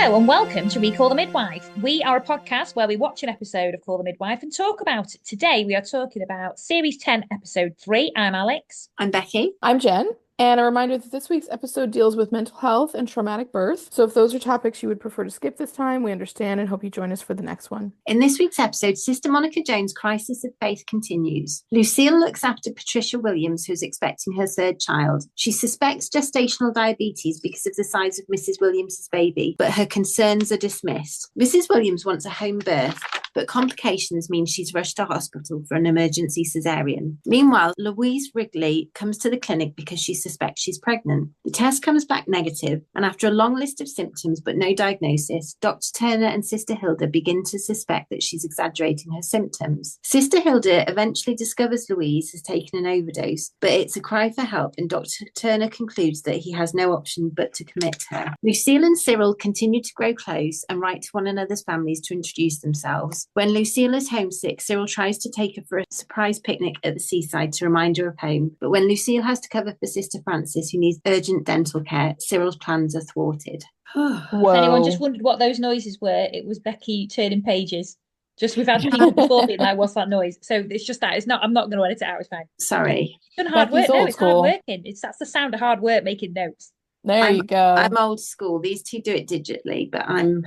Hello and welcome to ReCall The Midwife. We are a podcast where we watch an episode of Call The Midwife and talk about it. Today we are talking about Series 10, Episode 3. I'm Alex. I'm Becky. I'm Jen. And a reminder that this week's episode deals with mental health and traumatic birth. So if those are topics you would prefer to skip this time, we understand and hope you join us for the next one. In this week's episode, Sister Monica Jones' crisis of faith continues. Lucille looks after Patricia Williams, who's expecting her third child. She suspects gestational diabetes because of the size of Mrs. Williams' baby, but her concerns are dismissed. Mrs. Williams wants a home birth, but complications mean she's rushed to hospital for an emergency cesarean. Meanwhile, Louise Wrigley comes to the clinic because she suspects she's pregnant. The test comes back negative, and after a long list of symptoms but no diagnosis, Dr. Turner and Sister Hilda begin to suspect that she's exaggerating her symptoms. Sister Hilda eventually discovers Louise has taken an overdose, but it's a cry for help, and Dr. Turner concludes that he has no option but to commit her. Lucille and Cyril continue to grow close and write to one another's families to introduce themselves. When Lucille is homesick, Cyril tries to take her for a surprise picnic at the seaside to remind her of home, but when Lucille has to cover for Sister Frances, who needs urgent dental care, Cyril's plans are thwarted. If anyone just wondered what those noises were, it was Becky turning pages. Just we've had people before being like, what's that noise? So it's just that. It's not. I'm not going to edit it out. It's fine. Sorry. It's done hard Becky's work. No, old it's school. hard working. That's the sound of hard work making notes. There you go. I'm old school. These two do it digitally, but I'm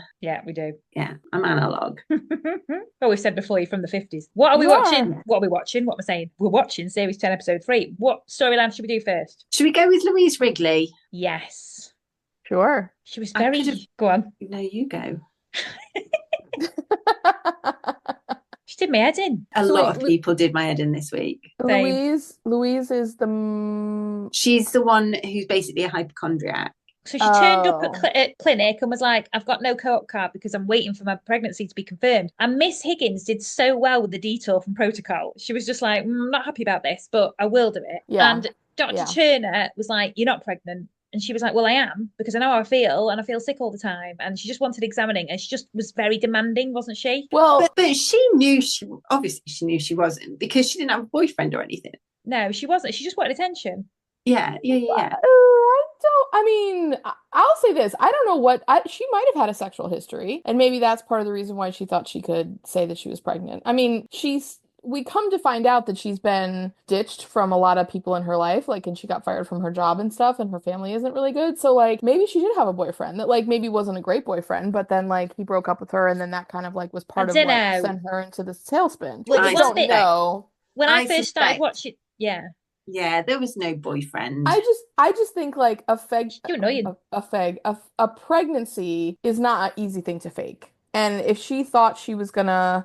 analog. Well, we've said before, you're from the 50s. What are we watching? What are we watching? What am I saying? We're watching Series 10, Episode 3. What storyline should we do first? Should we go with Louise Wrigley? Yes. Sure. She was very... Go on. No, you go. She did my head in. A lot of people did my head in this week. Louise is the... She's the one who's basically a hypochondriac. So she turned up at clinic and was like, I've got no co-op card because I'm waiting for my pregnancy to be confirmed. And Miss Higgins did so well with the detour from protocol. She was just like, I'm not happy about this, but I will do it. Yeah. And Dr. Turner was like, you're not pregnant. And she was like, well, I am, because I know how I feel, and I feel sick all the time. And she just wanted examining, and she just was very demanding, wasn't she? Well, but she knew obviously she knew she wasn't, because she didn't have a boyfriend or anything. No, she wasn't. She just wanted attention. Yeah. I'll say this. I don't know she might have had a sexual history, and maybe that's part of the reason why she thought she could say that she was pregnant. I mean, we come to find out that she's been ditched from a lot of people in her life, and she got fired from her job and stuff, and her family isn't really good. So, maybe she did have a boyfriend that, maybe wasn't a great boyfriend, but then, he broke up with her, and then that kind of, was part of what sent her into this tailspin. Well, I don't know. When I first started watching, Yeah, there was no boyfriend. I just think, a pregnancy is not an easy thing to fake. And if she thought she was gonna,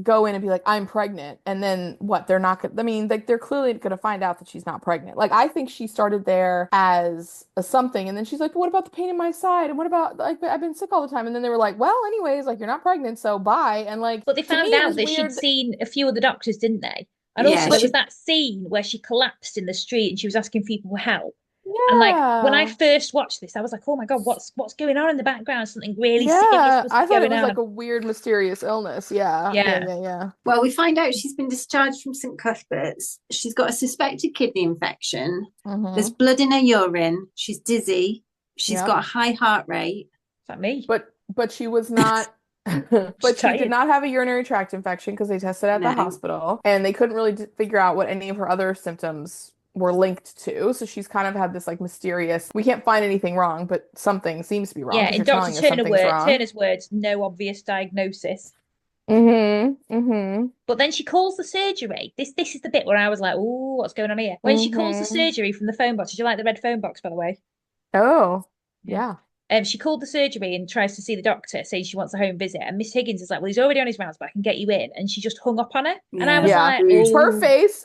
go in and be like, I'm pregnant, and then they're not gonna, they're clearly gonna find out that she's not pregnant. I think she started there as a something, and then she's like, but what about the pain in my side? And what about, I've been sick all the time. And then they were like, well, anyways, you're not pregnant, so bye. And but they found out that she'd seen a few of the doctors, didn't they? And also there was that scene where she collapsed in the street and she was asking people for help. Yeah. And when I first watched this, I was like, oh my God, what's going on in the background? Something really serious was I thought it was on. a weird, mysterious illness. Yeah. Well, we find out she's been discharged from St. Cuthbert's. She's got a suspected kidney infection. Mm-hmm. There's blood in her urine. She's dizzy. She's got a high heart rate. Is that me? But she was not... But she did not have a urinary tract infection because they tested at the hospital, and they couldn't really figure out what any of her other symptoms were linked to. So she's kind of had this mysterious, we can't find anything wrong, but something seems to be wrong. Yeah, in Dr. Turner's words, no obvious diagnosis. But then she calls the surgery. This is the bit where I was like, oh, what's going on here? When she calls the surgery from the phone box. Did you like the red phone box, by the way? Oh, yeah. She called the surgery and tries to see the doctor, saying she wants a home visit. And Miss Higgins is like, well, he's already on his rounds, but I can get you in. And she just hung up on her. Yeah. And I was like, oh.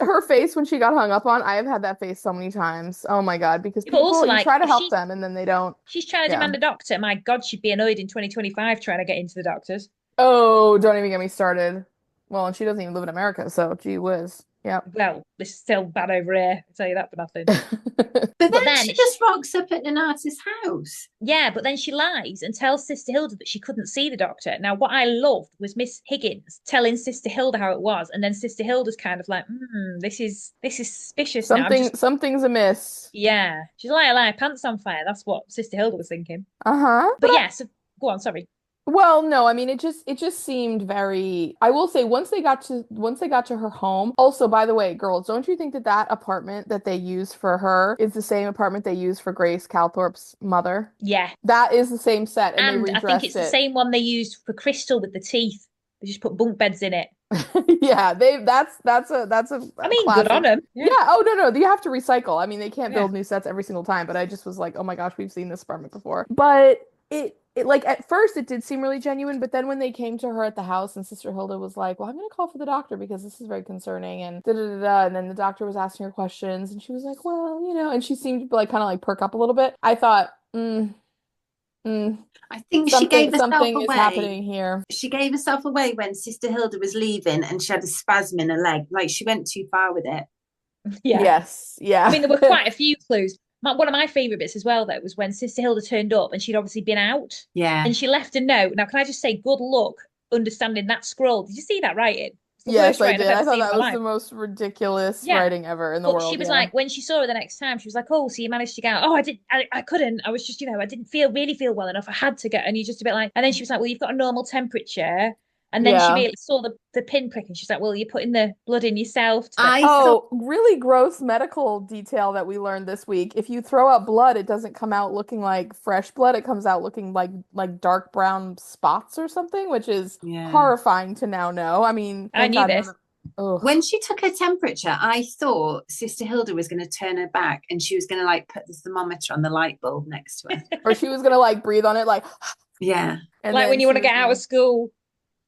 Her face when she got hung up on, I have had that face so many times. Oh my God, because people also, you try to help them and then they don't. She's trying to demand a doctor. My God, she'd be annoyed in 2025 trying to get into the doctors. Oh, don't even get me started. Well, and she doesn't even live in America, so gee whiz. Yeah. Well, it's still bad over here. I'll tell you that for nothing. but then she just rocks up at Nonnatus House. Yeah, but then she lies and tells Sister Hilda that she couldn't see the doctor. Now, what I loved was Miss Higgins telling Sister Hilda how it was, and then Sister Hilda's kind of like, this is suspicious. Something's amiss. Yeah, she's like, pants on fire. That's what Sister Hilda was thinking. Uh-huh. But yeah, so Go on, sorry. Well, no, I mean it just seemed very, I will say once they got to her home. Also, by the way, girls, don't you think that that apartment that they used for her is the same apartment they used for Grace Calthorpe's mother? Yeah. That is the same set and they And I think redressed it's the it. same one they used for Crystal with the teeth. They just put bunk beds in it. Yeah, that's a I mean, good on classic. them. Yeah, oh no, you have to recycle. I mean, they can't Yeah. build new sets every single time, but I just was like, oh my gosh, we've seen this apartment before. But it like at first it did seem really genuine, but then when they came to her at the house and Sister Hilda was like, well, I'm gonna call for the doctor because this is very concerning and da da da da, and then the doctor was asking her questions and she was like, well, and she seemed to like kind of like perk up a little bit. I thought, I think she gave herself something away. is happening here. She gave herself away when Sister Hilda was leaving and she had a spasm in her leg. Like she went too far with it. Yeah. Yes, yeah. I mean, there were quite a few clues. One of my favourite bits as well, though, was when Sister Hilda turned up and she'd obviously been out. Yeah. And she left a note. Now, can I just say, good luck understanding that scroll? Did you see that writing? It's the Yes, worst I writing did. I've I ever thought seen in that my was life. the most ridiculous Yeah. writing ever in the But world. she was Yeah. like, when she saw her the next time, she was like, oh, so you managed to get out. Oh, I couldn't. I was just, I didn't really feel well enough. I had to get, and you just a bit like, and then she was like, well, you've got a normal temperature. And then she Yeah. really saw the pinprick and she's like, well, you're putting the blood in yourself. Oh, really gross medical detail that we learned this week. If you throw up blood, it doesn't come out looking like fresh blood. It comes out looking like dark brown spots or something, which is horrifying to now know. I mean, I knew this. When she took her temperature, I thought Sister Hilda was going to turn her back and she was going to like put the thermometer on the light bulb next to her. Or she was going to like breathe on it like yeah. And like when you want to get out of school.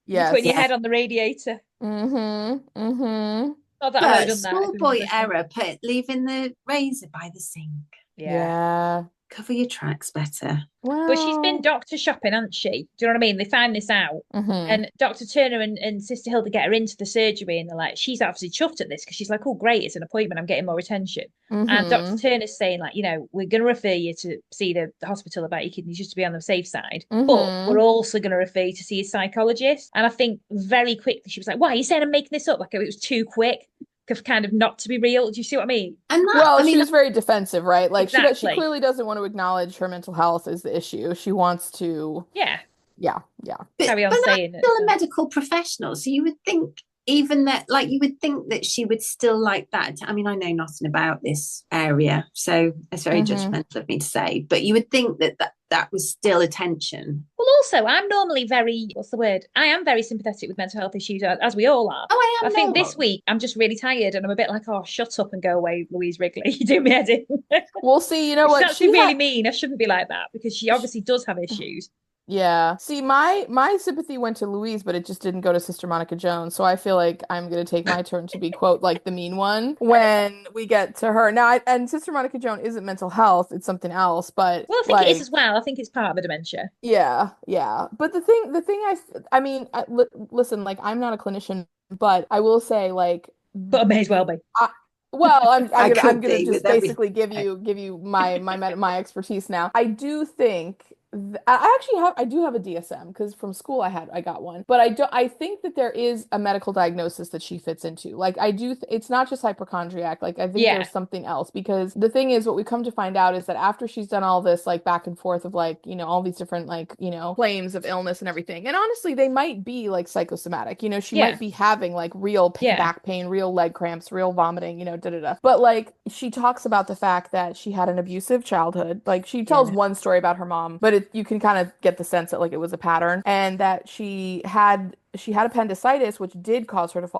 Yes. You're putting your head on the radiator. Mm-hmm. Mm-hmm. Not that I would have done that. Schoolboy error, leaving the razor by the sink. Yeah. Cover your tracks better. Well, but she's been doctor shopping, hasn't she? Do you know what I mean? They find this out. And Dr. Turner and Sister Hilda get her into the surgery and they're like, she's obviously chuffed at this because she's like, oh, great, it's an appointment. I'm getting more attention. And Dr. Turner's saying like, we're going to refer you to see the hospital about your kidneys just to be on the safe side. But we're also going to refer you to see a psychologist. And I think very quickly she was like, why are you saying I'm making this up? Like it was too quick. Kind of not to be real. Do you see what I mean? And she was very defensive, right? Like exactly. she clearly doesn't want to acknowledge her mental health as the issue. She wants to carry on saying it. Still a medical professional, so you would think even that, like you would think that she would still like that. I mean, I know nothing about this area, so it's very judgmental of me to say, but you would think that was still attention. Well, also, I'm normally I am very sympathetic with mental health issues, as we all are. Oh, I am. I think this week I'm just really tired and I'm a bit like, oh, shut up and go away, Louise Wrigley. You do me head in. We'll see, you know what? She's actually really mean. I shouldn't be like that because she obviously does have issues. Yeah. See, my sympathy went to Louise, but it just didn't go to Sister Monica Jones. So I feel like I'm going to take my turn to be, quote, like the mean one when we get to her. Now, and Sister Monica Jones isn't mental health. It's something else, but well, I think it is as well. I think it's part of a dementia. Yeah. Yeah. But the thing I mean, listen, like I'm not a clinician, but I will say like, but I may as well be. Well, I'm gonna just basically give you my expertise now. I do think I do have a DSM because from school I got one, but I think that there is a medical diagnosis that she fits into. Like it's not just hypochondriac. Like I think there's something else because the thing is what we come to find out is that after she's done all this like back and forth of like, all these different like, claims of illness and everything. And honestly, they might be like psychosomatic. She might be having like real back pain, real leg cramps, real vomiting, But like she talks about the fact that she had an abusive childhood. Like she tells one story about her mom, but you can kind of get the sense that like it was a pattern and that she had appendicitis, which did cause her to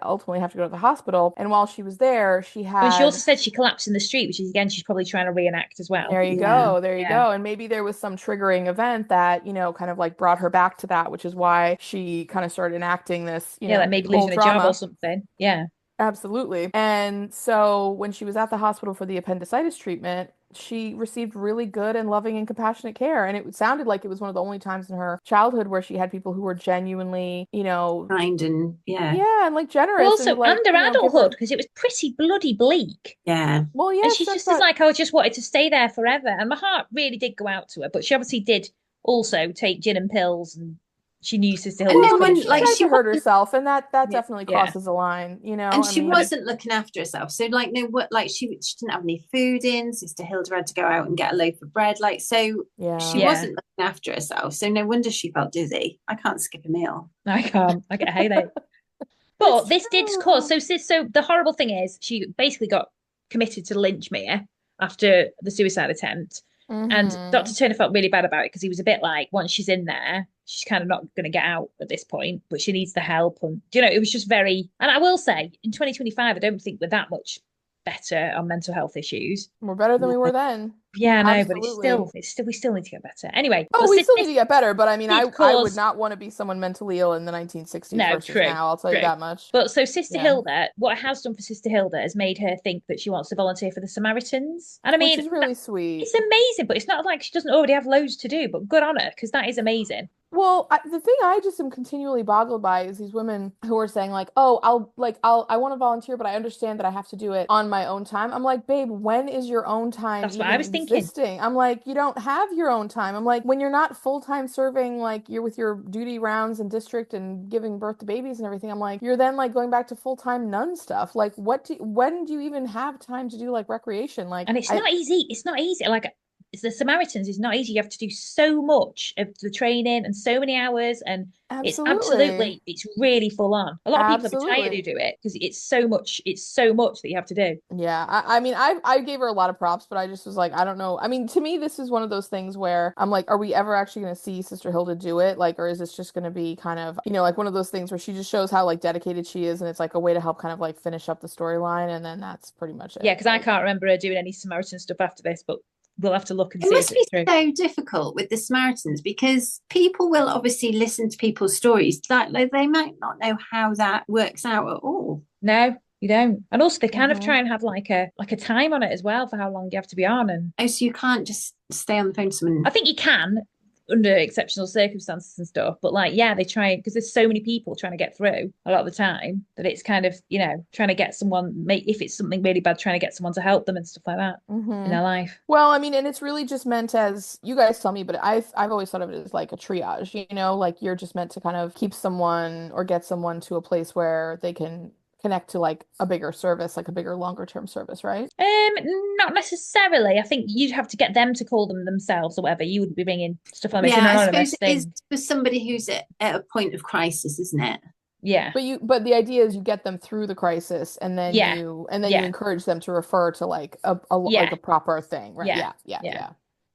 ultimately have to go to the hospital. And while she was there, she also said she collapsed in the street, which is again, she's probably trying to reenact as well. There you go. And maybe there was some triggering event that, kind of like brought her back to that, which is why she kind of started enacting this, like maybe losing a job or something. Yeah. Absolutely. And so when she was at the hospital for the appendicitis treatment, she received really good and loving and compassionate care. And it sounded like it was one of the only times in her childhood where she had people who were genuinely, kind and and like generous. Well, also and, like, under adulthood, because it was pretty bloody bleak. Yeah. Well, yeah. And she's just like, I just wanted to stay there forever. And my heart really did go out to her. But she obviously did also take gin and pills and she knew Sister And Hilda was then coming when, through. like, Tried she to hurt wasn't, herself, and that Yeah. definitely Yeah. crosses a line, you know. and I she mean, wasn't looking after herself. So, like, no, what, like, she didn't have any food in. Sister Hilda had to go out and get a loaf of bread. Like, so she Yeah. wasn't looking after herself. So, no wonder she felt dizzy. I can't skip a meal. I can't. I get a headache. But It's this did true. cause so the horrible thing is she basically got committed to lynch Mia after the suicide attempt. And Dr. Mhm. Turner felt really bad about it because he was a bit like, once she's in there, she's kind of not going to get out at this point, but she needs the help. And, you know, it was just very, and I will say, in 2025, I don't think we're that much better on mental health issues. We're better than we were then. Yeah, I know, but Absolutely. we still need to get better. Anyway, Oh, but we still need to get better, but I mean, did I would cause not want to be someone mentally ill in the 1960s no, versus true, now, I'll tell you true. that much. But so Sister Yeah. Hilda, what it has done for Sister Hilda has made her think that she wants to volunteer for the Samaritans. And I mean, Which is really sweet. it's amazing, but it's not like she doesn't already have loads to do, but good on her, because that is amazing. Well, the thing I just am continually boggled by is these women who are saying like, "Oh, I want to volunteer, but I understand that I have to do it on my own time." I'm like, "Babe, when is your own time That's what even I was thinking. existing?" I'm like, "You don't have your own time." I'm like, "When you're not full-time serving, like you're with your duty rounds and district and giving birth to babies and everything, I'm like, you're then like going back to full-time nun stuff. Like, when do you even have time to do like recreation?" Like, And it's not easy. It's not easy. Like the Samaritans is not easy. You have to do so much of the training and so many hours, and Absolutely. it's really full on. A lot of people are retired who Absolutely. do it because it's so much that you have to do. Yeah, I mean, I gave her a lot of props, but I just was like, I don't know. I mean, to me, this is one of those things where I'm like, are we ever actually going to see Sister Hilda do it? Like, or is this just going to be kind of, you know, like one of those things where she just shows how like dedicated she is, and it's like a way to help kind of like finish up the storyline, and then that's pretty much Yeah, it. because I Like, can't remember her doing any Samaritan stuff after this, but we'll have to look and It see if must be it's true. so difficult with the Samaritans because people will obviously listen to people's stories. Like they might not know how that works out at all. No, you don't. And also they kind of mhm. try and have like a time on it as well for how long you have to be on. And Oh, so you can't just stay on the phone to someone. I think you can under exceptional circumstances and stuff, but like yeah, they try because there's so many people trying to get through a lot of the time that it's kind of, you know, trying to get someone make if it's something really bad, trying to get someone to help them and stuff like that in their life. Well, I mean, and it's really just meant as you guys tell me, but I've always thought of it as like a triage, you know, like you're just meant to kind of keep someone or get someone to a place where they can connect to like a bigger service, like a bigger longer term service, right? Not necessarily. I think you'd have to get them to call them themselves or whatever. You would be bringing stuff like it's an Yeah, I suppose anonymous it is thing. for somebody who's at a point of crisis, isn't it? Yeah. But the idea is you get them through the crisis and then Yeah. you Yeah. encourage them to refer to like like Yeah. a proper thing, right? Yeah. Yeah. Yeah.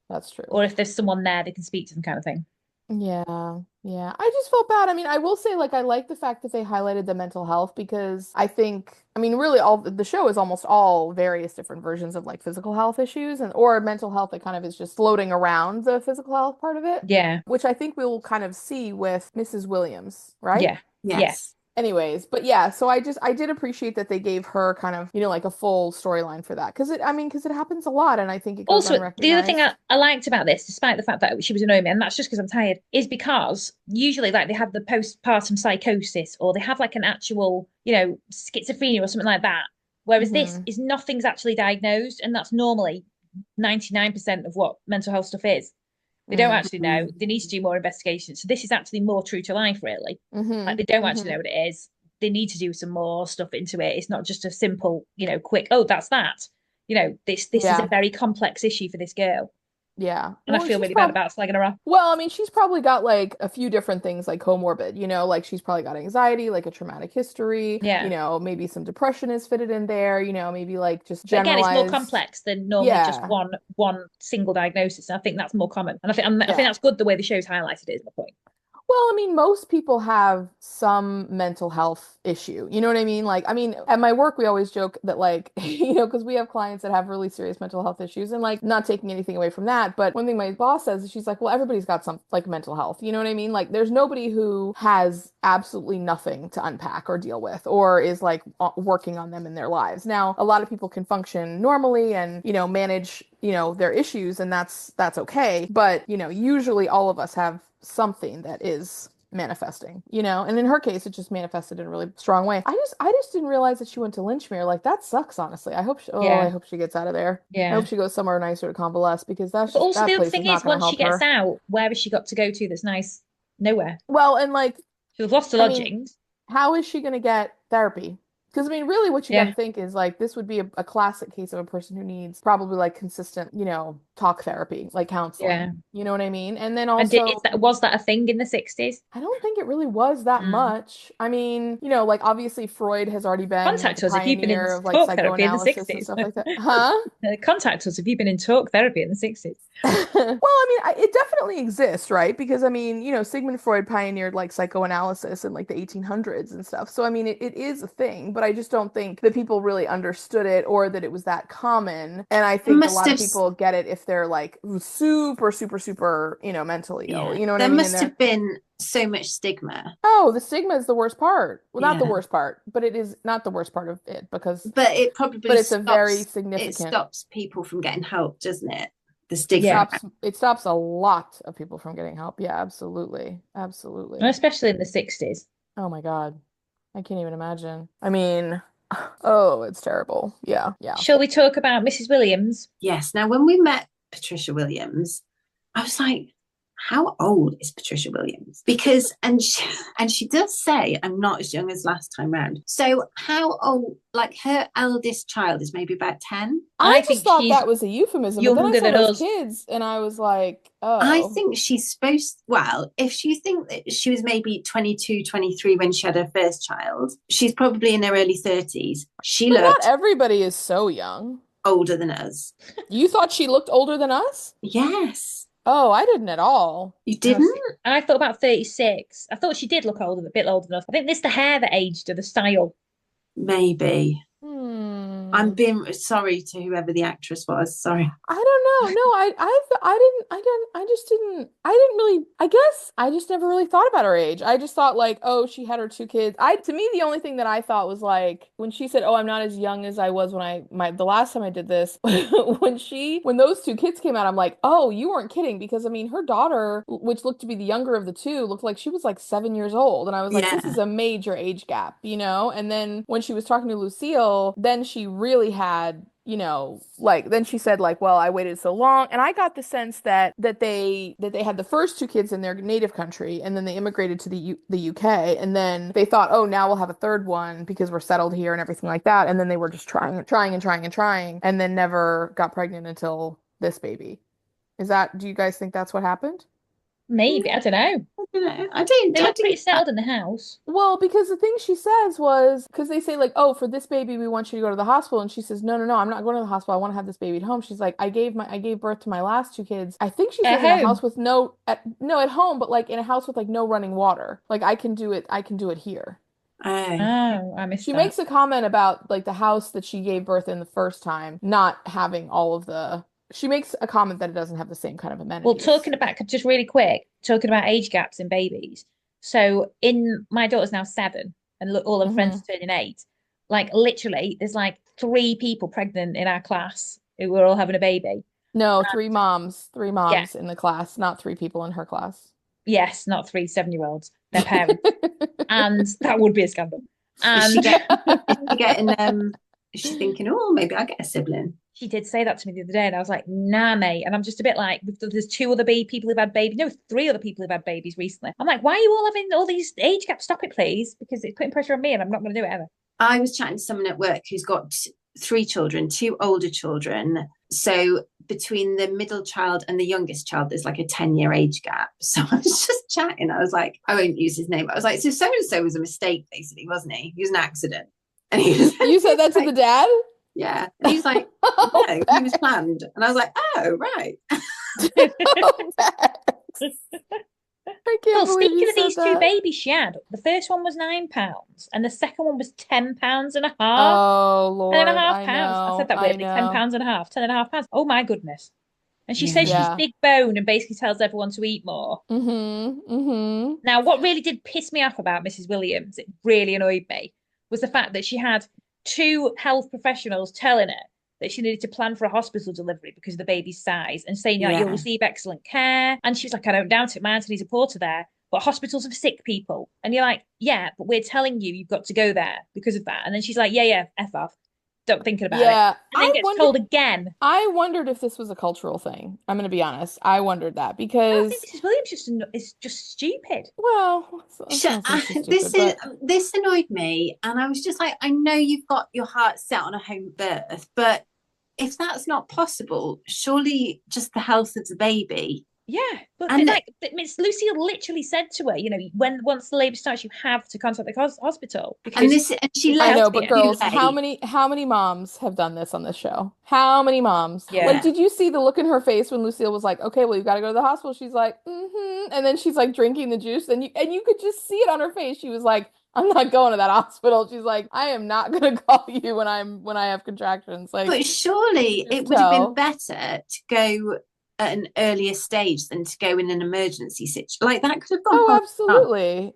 That's true. Or if there's someone there, they can speak to them kind of thing. Yeah, yeah. I just felt bad. I mean, I will say, like, I like the fact that they highlighted the mental health because I think, I mean, really, all the show is almost all various different versions of like physical health issues and or mental health that kind of is just floating around the physical health part of it, Yeah. which I think we'll kind of see with Mrs. Williams, right? Yeah. Yeah. Yes. Anyways, but yeah, so I did appreciate that they gave her kind of, you know, like a full storyline for that because it happens a lot and I think it goes Also, the other thing unrecognized. I liked about this, despite the fact that she was annoying me, and that's just because I'm tired, is because usually like they have the postpartum psychosis or they have like an actual, you know, schizophrenia or something like that. Whereas this hmm is nothing's actually diagnosed, and that's normally 99% of what mental health stuff is. They don't actually know. Mhm. They need to do more investigation. So this is actually more true to life, really. Like hmm they don't actually hmm know what it is. They need to do some more stuff into it. It's not just a simple, you know, quick, oh, that's that. You know, this is a Yeah. very complex issue for this girl. Yeah. And I Well, feel she's really bad probably about slagging her off. Well, I mean, she's probably got like a few different things like comorbid, you know, like she's probably got anxiety, like a traumatic history, you Yeah. know, maybe some depression is fitted in there, you know, maybe like just But again, it's more generalized. complex than normally just Yeah. one single diagnosis. And I think that's more common. And I think Yeah. that's good the way the show's highlighted it is my point. Well, I mean, most people have some mental health issue. You know what I mean? Like, I mean, at my work, we always joke that, like, you know, because we have clients that have really serious mental health issues and, like, not taking anything away from that. But one thing my boss says is she's like, well, everybody's got some, like, mental health. You know what I mean? Like, there's nobody who has absolutely nothing to unpack or deal with or is, like, working on them in their lives. Now, a lot of people can function normally and, you know, manage, you know, their issues, and that's okay. But, you know, usually all of us have something that is manifesting, you know, and in her case it just manifested in a really strong way. I just didn't realize that she went to Lynchmere. Like that sucks, honestly. I Yeah. hope she gets out of there. I Yeah. hope she goes somewhere nicer to convalesce because But also that the other place is thing not is going to once she help gets her. out, where has she got to go to that's nice? Nowhere. Well, and like, She's lost her I mean, lodgings. how is she going to get therapy? Because I mean, really, what you got to Yeah. think is like this would be a classic case of a person who needs probably like consistent, talk therapy, like Yeah. counseling. You know what I mean? And then And also, was that a thing in the 60s? I don't think it really was that Mm. much. I mean, like obusly Freud has already been like Contact a us if you've been in pioneer of like talk therapy in the psychoanalysis and 60s. stuff like that. Huh? Contact us if you've been in talk therapy in the 60s. Well, I mean, it definitely exists, right? Because I mean, Sigmund Freud pioneered like psychoanalysis in like the 1800s and stuff. So I mean, it is a thing, but I just don't think that people really understood it or that it was that common. And I There think a must lot of have, people get it if they're like super, super, super, mentally ill. yeah, You know what I there mean? And must they're have been so much stigma. oh, the stigma is the worst part. Well, not the Yeah. worst part, but it is not the worst part of it because, But it but probably it's a very it significant. stops people from getting help, doesn't it? The It stigma. Yeah. stops a lot of people from getting help. Yeah, absolutely. Absolutely. Especially in the 60s. Oh my God. I can't even imagine. I mean, oh, it's terrible. Yeah, yeah. Shall we talk about Mrs. Williams? Yes. Now, when we met Patricia Williams, I was like, how old is Patricia Williams? Because and she does say I'm not as young as last time round. So how old? Like her eldest child is maybe about 10. I I just think thought she's that was a euphemism, but then I younger saw than those us. kids and I was like, I oh. think she's supposed, well, if you think that she was maybe 22, 23 when she had her first child, she's probably in her early 30s. She But not looked everybody is so young. older than us. You thought she looked older than us? Yes. Oh, I didn't at all. You Oh, didn't? I thought about 36. I thought she did look older, a bit older enough. I think it's the hair that aged her, the style. Maybe. I'm Hmm. being sorry to whoever the actress was. Sorry. I don't know. No, I didn't really, I guess I just never really thought about her age. I just thought like, oh, she had her two kids. To me, the only thing that I thought was like, when she said, oh, I'm not as young as I was when the last time I did this, when those two kids came out, I'm like, oh, you weren't kidding. Because I mean, her daughter, which looked to be the younger of the two, looked like she was like 7 years old. And I was like, this Yeah. is a major age gap, And then when she was talking to Lucille, then she really had like then she said like, well, I waited so long, and I got the sense that they had the first two kids in their native country, and then they immigrated to the UK, and then they thought, oh, now we'll have a third one because we're settled here and everything like that, and then they were just trying and trying and trying and trying, and then never got pregnant until this baby. Do you guys think that's what happened? Maybe, I don't know. I don't know. They I look didn't. pretty settled in the house. Well, because the thing she says was, because they say like, oh, for this baby, we want you to go to the hospital. And she says, no, no, no, I'm not going to the hospital. I want to have this baby at home. She's like, I gave birth to my last two kids. I think she At says in a house home. with at home, but like in a house with like no running water. Like I can do it here. Oh, Oh, I missed She that. makes a comment about like the house that she gave birth in the first time, not having all of the. She makes a comment that it doesn't have the same kind of Well, amenities. talking about just really quick, talking about age gaps in babies. So in my daughter's now 7, and look, all her friends Hmm. are turning 8. Like literally, there's like 3 people pregnant in our class who were all having a baby. No, And three yeah, moms in the class, not three people in her class. yes, not 3 7-year-olds, their parents, and that would be a scandal. is she And getting? Is she getting? Is she thinking? Oh, maybe I get a sibling. she did say that to me the other day, and I was like, nah, mate. And I'm just a bit like, there's 2 other people who've had babies. No, 3 other people who've had babies recently. I'm like, why are you all having all these age gaps? Stop it, please, because it's putting pressure on me, and I'm not going to do it ever. I was chatting to someone at work who's got 3 children, 2 older children. So between the middle child and the youngest child, there's like a 10-year age gap. So I was just chatting. I was like, I won't use his name. But I was like, so and so was a mistake, basically, wasn't he? He was an accident. And he was, You said that to the dad? yeah. And he's like, Oh, no, he was planned. And I was like, oh, right. Max. I can't Well, believe speaking you of said these 2 that. babies she had, the first one was £9, and the second one was £10 and a half. Oh, Ten and a Lord, half I pounds. I said know, that I weirdly. Ten know. pounds and a half. £10.5. Oh my goodness. And she says Yeah. she's Yeah. big bone and basically tells everyone to eat more. Mm-hmm. Mm-hmm. Now, what really did piss me off about Mrs. Williams, it really annoyed me, was the fact that she had 2 health professionals telling her that she needed to plan for a hospital delivery because of the baby's size, and saying, like, you'll Yeah. receive excellent care. And she was like, I don't doubt it. My Anthony's a porter there. But hospitals are for sick people. And you're like, yeah, but we're telling you you've got to go there because of that. And then she's like, yeah, F off. Don't thinking about it. Yeah, And then gets told again. I wondered if this was a cultural thing. I'm going to be honest. I wondered that I think because, Mrs. Williams is just stupid. well, it's not so stupid, this annoyed me, and I was just like, I know you've got your heart set on a home birth, but if that's not possible, surely just the health of the baby. Yeah, but And like Miss Lucille literally said to her, once the labour starts, you have to contact the hospital because I know, but girls, how many moms have done this on this show? How many moms? Yeah. Like, did you see the look in her face when Lucille was like, "Okay, well, you've got to go to the hospital." She's like, "Mm-hmm," and then she's like drinking the juice, and you could just see it on her face. She was like, "I'm not going to that hospital." She's like, "I am not going to call you when I have contractions." Like, but surely it would have been better to go at an earlier stage than to go in an emergency situation. Like that could have gone. Oh,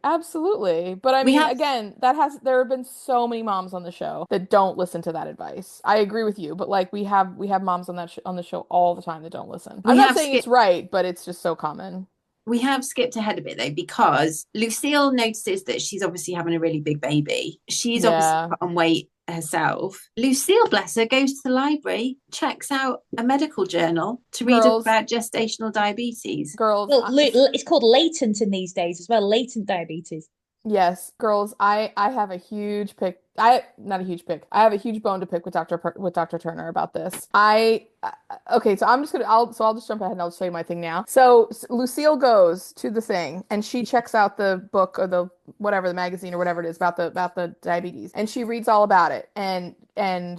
absolutely. But I mean, again, there have been so many moms on the show that don't listen to that advice. I agree with you, but like we have moms on on the show all the time that don't listen. I'm not saying it's right, but it's just so common. We have skipped ahead a bit though, because Lucille notices that she's obviously having a really big baby. She's obviously put on weight herself. Lucille, bless her, goes to the library, checks out a medical journal to read about gestational diabetes. Girls, it's called latent in these days as well, latent diabetes. Yes, girls, I have a huge pick. Not a huge pick. I have a huge bone to pick with Dr. Turner about this. Okay, so I'll just jump ahead and I'll show you my thing now. So Lucille goes to the thing and she checks out the book or the magazine or whatever it is about the diabetes, and she reads all about it, and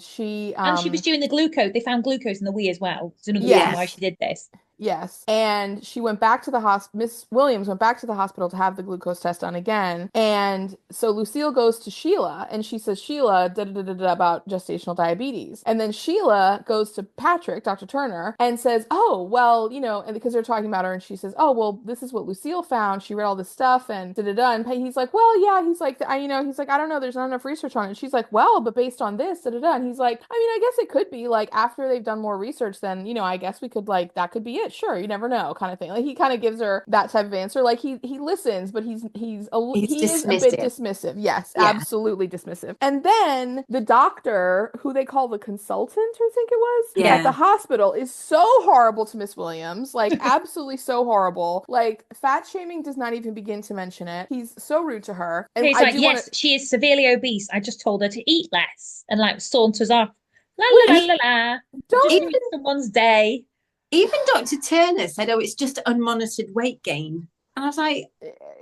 she was doing the glucose. They found glucose in the wee as well. It's another reason why she did this. Yes. And she went back to the hospital. Miss Williams went back to the hospital to have the glucose test done again. And so Lucille goes to Sheila and she says, Sheila, about gestational diabetes. And then Sheila goes to Patrick, Dr. Turner, and says, oh, well, and because they're talking about her, and she says, oh, well, this is what Lucille found. She read all this stuff and And he's like, well, yeah, he's like, I don't know, there's not enough research on it. And she's like, well, but based on this, And he's like, I mean, I guess it could be like after they've done more research, then, I guess we could that could be it. Sure, you never know, kind of thing. Like he kind of gives her that type of answer. Like he listens, but he is a bit dismissive. Yes, absolutely dismissive. And then the doctor, who they call the consultant, I think it was, at the hospital, is so horrible to Miss Williams. Like absolutely so horrible. Like fat shaming does not even begin to mention it. He's so rude to her. And he's like, yes, she is severely obese. I just told her to eat less, and saunters off. La la la la la. Don't just ruin someone's day. Even Dr. Turner said, oh, it's just unmonitored weight gain. And I was like,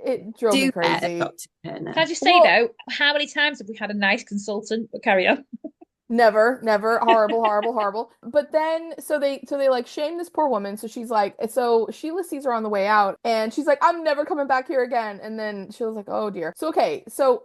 it drove me crazy. Dr. Turner. Can I just say, though, how many times have we had a nice consultant? But carry on. Never. Horrible. But then, so they like shame this poor woman. So she's like, so Sheila sees her on the way out and she's like, I'm never coming back here again. And then Sheila's like, oh dear. So, okay. So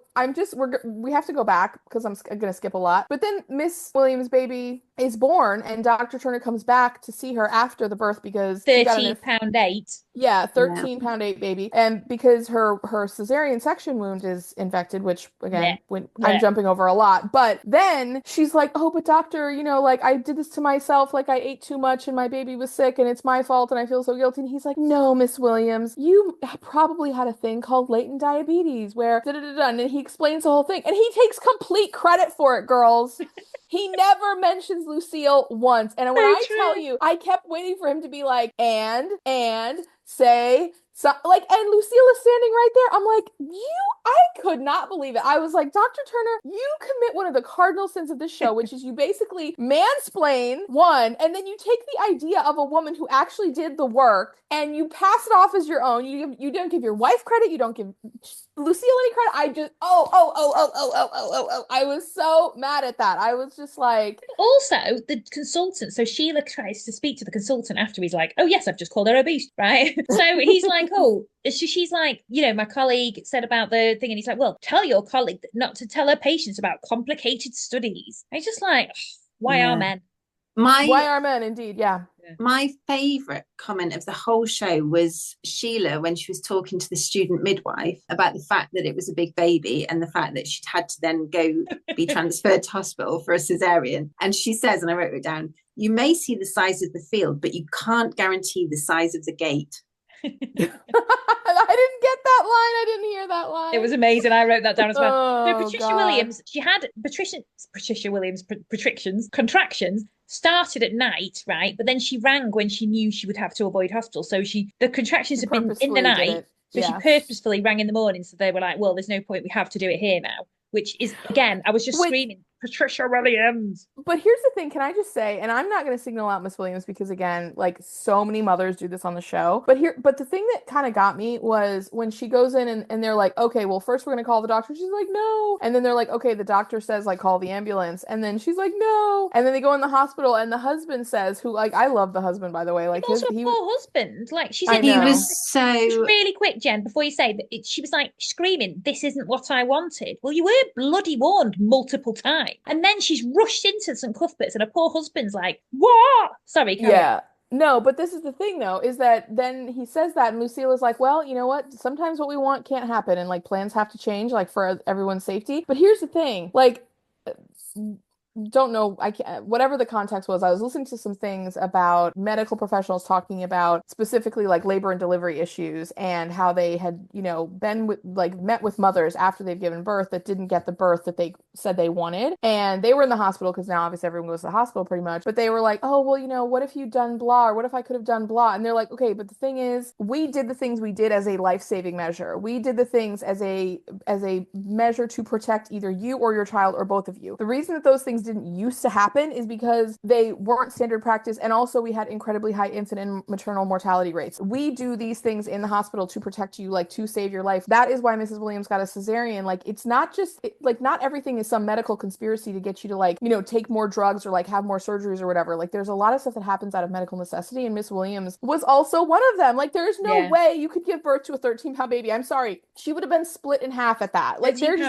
we have to go back because I'm going to skip a lot. But then Miss Williams' baby is born and Dr. Turner comes back to see her after the birth because 13-pound-8. Yeah, 13-pound-8 baby. And because her cesarean section wound is infected, which again, I'm jumping over a lot. But then she's like, oh, but doctor, I did this to myself. Like I ate too much and my baby was sick and it's my fault and I feel so guilty. And he's like, no, Miss Williams, you probably had a thing called latent diabetes where and then he explains the whole thing and he takes complete credit for it, girls. He never mentions Lucille once. And when tell you, I kept waiting for him to be like, and say so, and Lucille is standing right there. I'm like, I could not believe it. I was like, Dr. Turner, you commit one of the cardinal sins of this show, which is you basically mansplain one, and then you take the idea of a woman who actually did the work and you pass it off as your own. You don't give your wife credit. You don't give Lucille any credit. I just, I was so mad at that. I was just like. Also, the consultant, so Sheila tries to speak to the consultant after he's like, oh yes, I've just called her obese, right? So he's like, oh, she's like, my colleague said about the thing, and he's like, well, tell your colleague not to tell her patients about complicated studies. I just like, why are men? Why are men, indeed, yeah. My favourite comment of the whole show was Sheila when she was talking to the student midwife about the fact that it was a big baby and the fact that she'd had to then go be transferred to hospital for a cesarean. And she says, and I wrote it down, you may see the size of the field, but you can't guarantee the size of the gate. I didn't get that line. I didn't hear that line. It was amazing. I wrote that down as well. So Oh, Patricia God. Williams, she had Patricia Williams contractions started at night, right? But then she rang when she knew she would have to avoid hospital. So the contractions She had been in the purposefully did night. it. So she Yeah. purposefully rang in the morning. So they were like, well, there's no point. We have to do it here now. Which is, again, I was just screaming, Patricia Williams. But here's the thing, can I just say, and I'm not going to signal out Miss Williams because again, like so many mothers do this on the show. But the thing that kind of got me was when she goes in and they're like, okay, well, first we're going to call the doctor. She's like, no. And then they're like, okay, the doctor says like call the ambulance. And then she's like, no. And then they go in the hospital and the husband says, who like I love the husband, by the way. Like also a poor husband. Like she said, he was so really quick, Jen, before you say that she was like screaming, this isn't what I wanted. Well, you were bloody warned multiple times. And then she's rushed into St. Cuthbert's and her poor husband's like, what? Sorry, yeah. No, but this is the thing though, is that then he says that and Lucille is like, well, you know what? Sometimes what we want can't happen and like plans have to change like for everyone's safety. But here's the thing, like don't know, I can't, whatever the context was, I was listening to some things about medical professionals talking about specifically like labor and delivery issues and how they had, you know, been with like met with mothers after they've given birth that didn't get the birth that they said they wanted. And they were in the hospital because now obviously everyone goes to the hospital pretty much. But they were like, oh, well, you know, what if you'd done blah, or what if I could have done blah? And they're like, okay, but the thing is, we did the things we did as a life-saving measure. We did the things as a measure to protect either you or your child or both of you. The reason that those things didn't used to happen is because they weren't standard practice, and also we had incredibly high infant and maternal mortality rates. We do these things in the hospital to protect you, like to save your life. That is why Mrs. Williams got a cesarean. Like it's not just like not everything is some medical conspiracy to get you to like, you know, take more drugs or like have more surgeries or whatever. Like there's a lot of stuff that happens out of medical necessity, and Miss Williams was also one of them. Like there's no way you could give birth to a 13-pound baby. I'm sorry, she would have been split in half at that. Like there's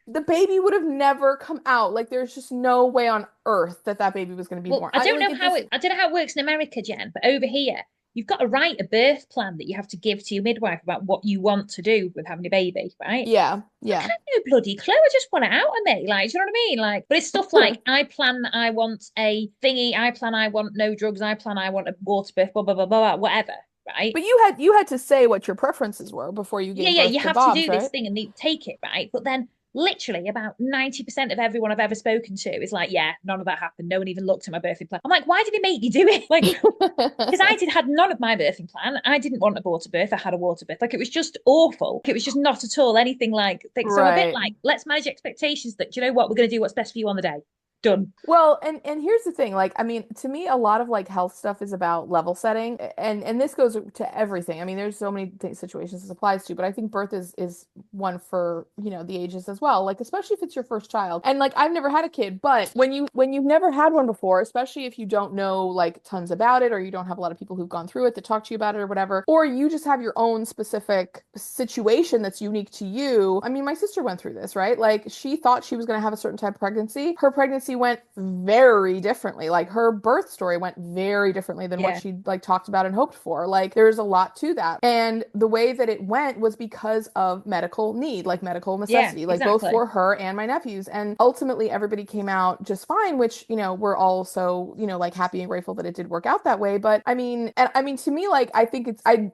the baby would have never come out. Like there's just no way on earth that baby was going to be born. I don't know how it works in America, Jen, but over here you've got to write a birth plan that you have to give to your midwife about what you want to do with having a baby, right? Yeah. I have no bloody clue. I just want it out of me. Like, do you know what I mean? Like, but it's stuff like I plan I want a thingy, I plan I want no drugs, I plan I want a water birth, blah blah blah blah, whatever. Right. But you had to say what your preferences were before you gave birth you to have Bob's, to do this thing and take it, right? But then literally about 90% of everyone I've ever spoken to is like, yeah, none of that happened. No one even looked at my birthing plan. I'm like, why did he make you do it? Like, because had none of my birthing plan. I didn't want a water birth. I had a water birth. Like, it was just awful. It was just not at all anything like that. So a bit like, let's manage expectations that, do you know what? We're going to do what's best for you on the day. Done. Well, and here's the thing, like, I mean, to me, a lot of like health stuff is about level setting, and this goes to everything. I mean, there's so many situations this applies to, but I think birth is one for, you know, the ages as well, like especially if it's your first child. And like I've never had a kid, but when you've never had one before, especially if you don't know like tons about it, or you don't have a lot of people who've gone through it to talk to you about it or whatever, or you just have your own specific situation that's unique to you. I mean, my sister went through this, right? Like she thought she was going to have a certain type of pregnancy. Her pregnancy went very differently. Like her birth story went very differently than what she like talked about and hoped for. Like there's a lot to that. And the way that it went was because of medical need, like medical necessity, like both for her and my nephews. And ultimately everybody came out just fine, which, you know, we're all so, you know, like happy and grateful that it did work out that way. But I mean, to me, like, I think it's, I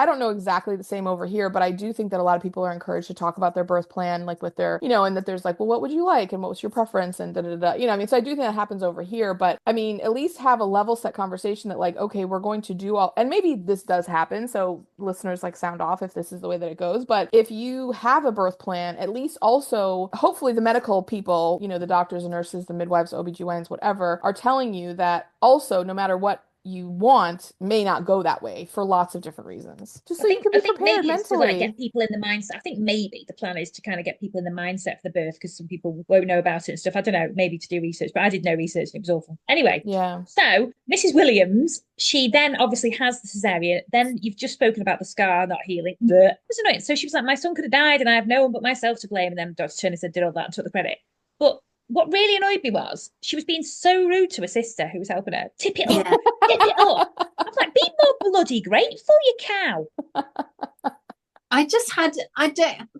don't know exactly the same over here, but I do think that a lot of people are encouraged to talk about their birth plan, like with their, you know, and that there's like, well, what would you like? And what was your preference? And da, da, da, you know, I mean, so I do think that happens over here, but I mean, at least have a level set conversation that like, okay, we're going to do all, and maybe this does happen. So listeners like sound off if this is the way that it goes. But if you have a birth plan, at least also, hopefully the medical people, you know, the doctors and nurses, the midwives, OBGYNs, whatever, are telling you that also, no matter what you want, may not go that way for lots of different reasons. Just so you can be prepared mentally. To like get people in the mindset. I think maybe the plan is to kind of get people in the mindset for the birth, because some people won't know about it and stuff. I don't know, maybe to do research, but I did no research and it was awful. Anyway, so Mrs. Williams, she then obviously has the cesarean. Then you've just spoken about the scar not healing. It was annoying. So she was like, my son could have died and I have no one but myself to blame. And then Dr. Turner said, did all that and took the credit. But what really annoyed me was she was being so rude to her sister who was helping her. Tip it up, tip it up. I was like, be more bloody grateful, you cow.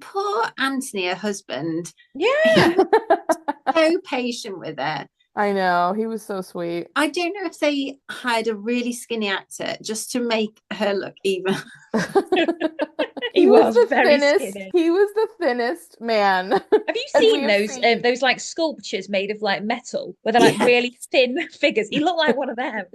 Poor Anthony, her husband. Yeah. So patient with her. I know. He was so sweet. I don't know if they hired a really skinny actor just to make her look even. He was the very thinnest. skinny. He was the thinnest man. Have you as we seen have seen. those like sculptures made of like metal where they're like Yeah. really thin figures? He looked like one of them.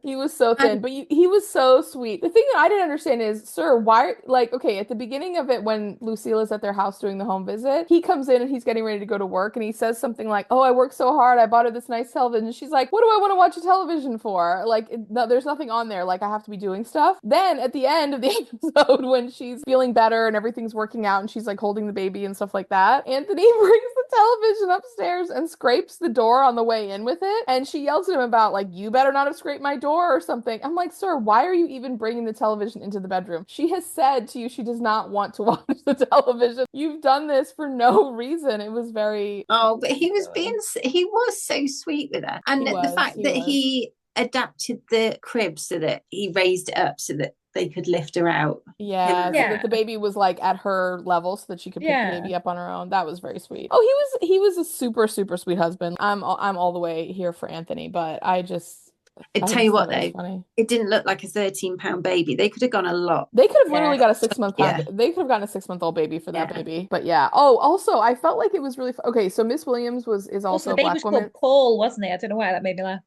He was so thin, And but he was so sweet. The thing that I didn't understand is, sir, why, like, okay, at the beginning of it, when Lucille is at their house doing the home visit, he comes in and he's getting ready to go to work, and he says something like, "Oh, I worked so hard, I bought her this nice television." She's like, "What do I want to watch a television for? Like, no, there's nothing on there. Like, I have to be doing stuff." Then at the end of the episode, when she's feeling better and everything's working out, and she's like holding the baby and stuff like that, Anthony brings the television upstairs and scrapes the door on the way in with it, and she yells at him about like, "You better not have scraped my door," or something. I'm like, sir, why are you even bringing the television into the bedroom? She has said to you she does not want to watch the television. You've done this for no reason. It was very but he was so sweet with her, and the fact that he adapted the crib so that he raised it up so that they could lift her out. Yeah, so that the baby was like at her level so that she could pick the baby up on her own. That was very sweet. Oh, he was a super, super sweet husband. I'm all the way here for Anthony, but I tell you what, though, funny. It didn't look like a 13-pound baby. They could have gone a lot. They could have literally got a 6-month They could have gotten a 6-month-old baby for that baby. But yeah. Oh, also, I felt like it was really okay. So Miss Williams is also a black woman. Called Paul, wasn't he? I don't know why that made me laugh.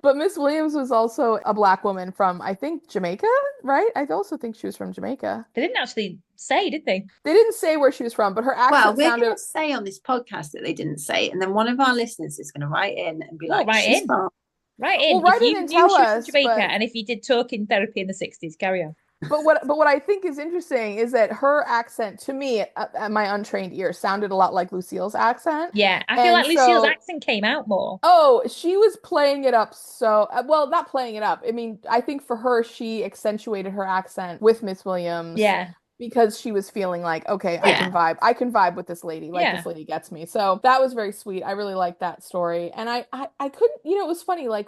But Miss Williams was also a black woman from, I think, Jamaica, right? I also think she was from Jamaica. They didn't actually say, did they? They didn't say where she was from, but her accent sounded... Well, we're going to say on this podcast that they didn't say, and then one of our listeners is going to write in and be like, write in. Write in. Well, write in and tell us. Jamaica, and if you did talking therapy in the 60s, carry on. But what I think is interesting is that her accent, to me, at my untrained ear, sounded a lot like Lucille's accent. Yeah, I feel like Lucille's accent came out more. Oh, she was playing it up so well, not playing it up. I mean, I think for her, she accentuated her accent with Miss Williams. Yeah. Because she was feeling like, okay, I can vibe with this lady. Like this lady gets me. So that was very sweet. I really liked that story. And I couldn't, it was funny, like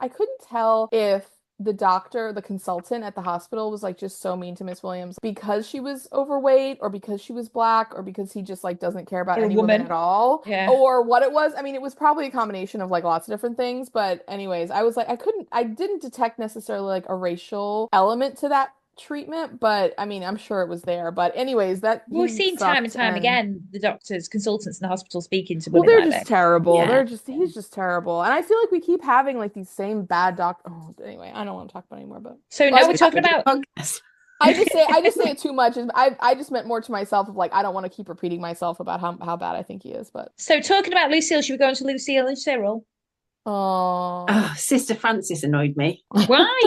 I couldn't tell if the consultant at the hospital was like just so mean to Miss Williams because she was overweight or because she was black or because he just like doesn't care about any woman at all or what it was. I mean, it was probably a combination of like lots of different things. But anyways, I was like, I didn't detect necessarily like a racial element to that treatment, but I mean, I'm sure it was there. But anyways, we've seen time and time again the doctors, consultants in the hospital speaking to women. Well, they're just terrible. He's just terrible, and I feel like we keep having like these same bad doctors. Oh, anyway, I don't want to talk about it anymore. But so now we're talking about. I just say it too much. I just meant more to myself of like I don't want to keep repeating myself about how bad I think he is. But so talking about Lucille, should we go on to Lucille and Cyril? Oh, Sister Frances annoyed me. Why?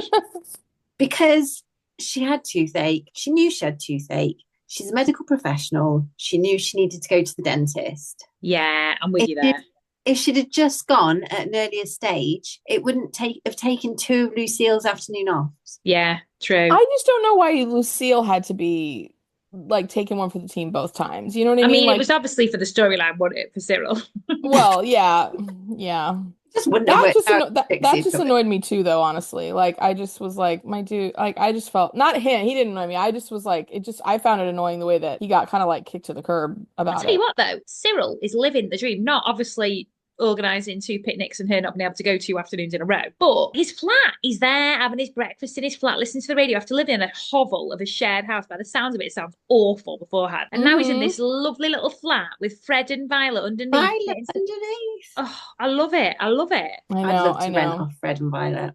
Because she had toothache. She knew she had toothache. She's a medical professional. She knew she needed to go to the dentist. Yeah, I'm with you there. If she'd have just gone at an earlier stage, it wouldn't have taken 2 of Lucille's afternoon offs. Yeah, true. I just don't know why Lucille had to be like taking one for the team both times. You know what I mean? I mean, like, it was obviously for the storyline, wasn't it, for Cyril? Well, yeah. That just annoyed me too, though, honestly. Like, I just was like, my dude, like, I just felt, not him, he didn't annoy me. I just was like, I found it annoying the way that he got kind of like kicked to the curb about it. I'll tell you what, though, Cyril is living the dream, not obviously organising 2 picnics and her not being able to go 2 afternoons in a row. But his flat, he's there having his breakfast in his flat, listening to the radio after living in a hovel of a shared house. By the sounds of it, it sounds awful beforehand. And now he's in this lovely little flat with Fred and Violet underneath. Oh, I love it. I love it. I'd love to rent off Fred and Violet.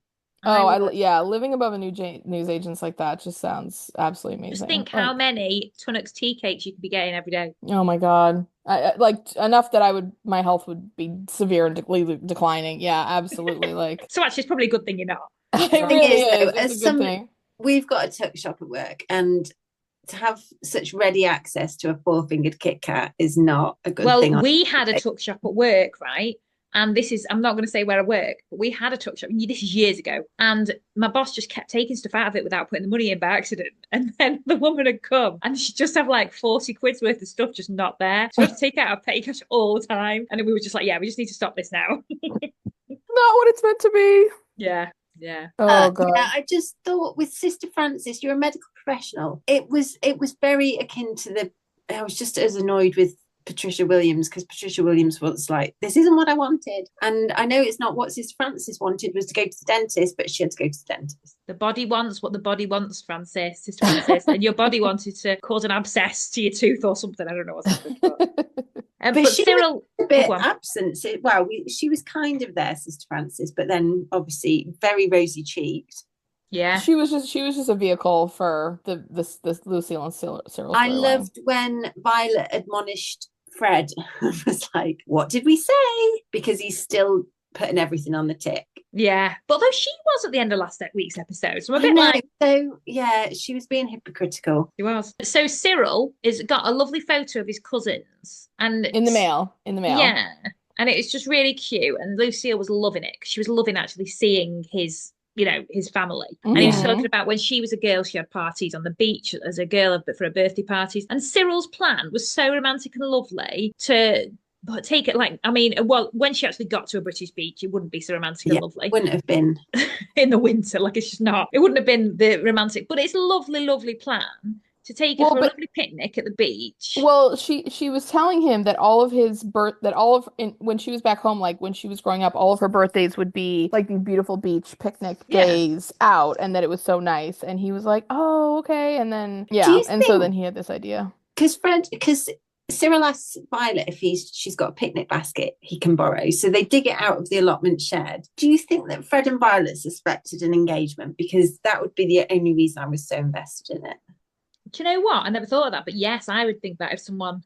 Living above a news agents like that just sounds absolutely amazing. Just think how many Tunnock's tea cakes you could be getting every day. Oh my God. Like enough that my health would be severe and declining. Yeah, absolutely. Like so actually it's probably a good thing you're not. It really is. It's a good thing. We've got a tuck shop at work, and to have such ready access to a 4-fingered Kit Kat is not a good thing. Well, we had a tuck shop at work, right? And this is, I'm not going to say where I work, but we had a tuck shop. This is years ago. And my boss just kept taking stuff out of it without putting the money in by accident. And then the woman had come and she'd just have like 40 quid's worth of stuff just not there. So we had to take out our petty cash all the time. And we were just like, yeah, we just need to stop this now. Not what it's meant to be. Yeah. Oh God. Yeah, I just thought with Sister Frances, you're a medical professional. It was very akin to I was just as annoyed with Patricia Williams, because Patricia Williams was like, this isn't what I wanted. And I know it's not what Sister Francis wanted, was to go to the dentist, but she had to go to the dentist. The body wants what the body wants, Sister Francis. And your body wanted to cause an abscess to your tooth or something. I don't know what's happening. But she Cyril, was a bit absent. She was kind of there, Sister Francis, but then obviously very rosy cheeked. Yeah, she was just a vehicle for this Lucille and Cyril. I loved when Violet admonished Fred. Was like, what did we say? Because he's still putting everything on the tick. Yeah, but although she was at the end of last week's episode, so I'm a bit like, so yeah, she was being hypocritical. She was. So Cyril has got a lovely photo of his cousins, and in the mail, yeah, and it was just really cute. And Lucille was loving it because she was loving actually seeing his family. And he was talking about when she was a girl, she had parties on the beach as a girl for her birthday parties. And Cyril's plan was so romantic and lovely to take it when she actually got to a British beach, it wouldn't be so romantic and lovely. It wouldn't have been. In the winter, it's just not. It wouldn't have been the romantic, but it's a lovely, lovely plan to take her for a lovely picnic at the beach. Well, she was telling him that when she was back home, like when she was growing up, all of her birthdays would be like these beautiful beach picnic days out, and that it was so nice. And he was like, "Oh, okay." And then so then he had this idea because Cyril asks Violet if she's got a picnic basket he can borrow, so they dig it out of the allotment shed. Do you think that Fred and Violet suspected an engagement? Because that would be the only reason I was so invested in it. Do you know what? I never thought of that, but yes, I would think that if someone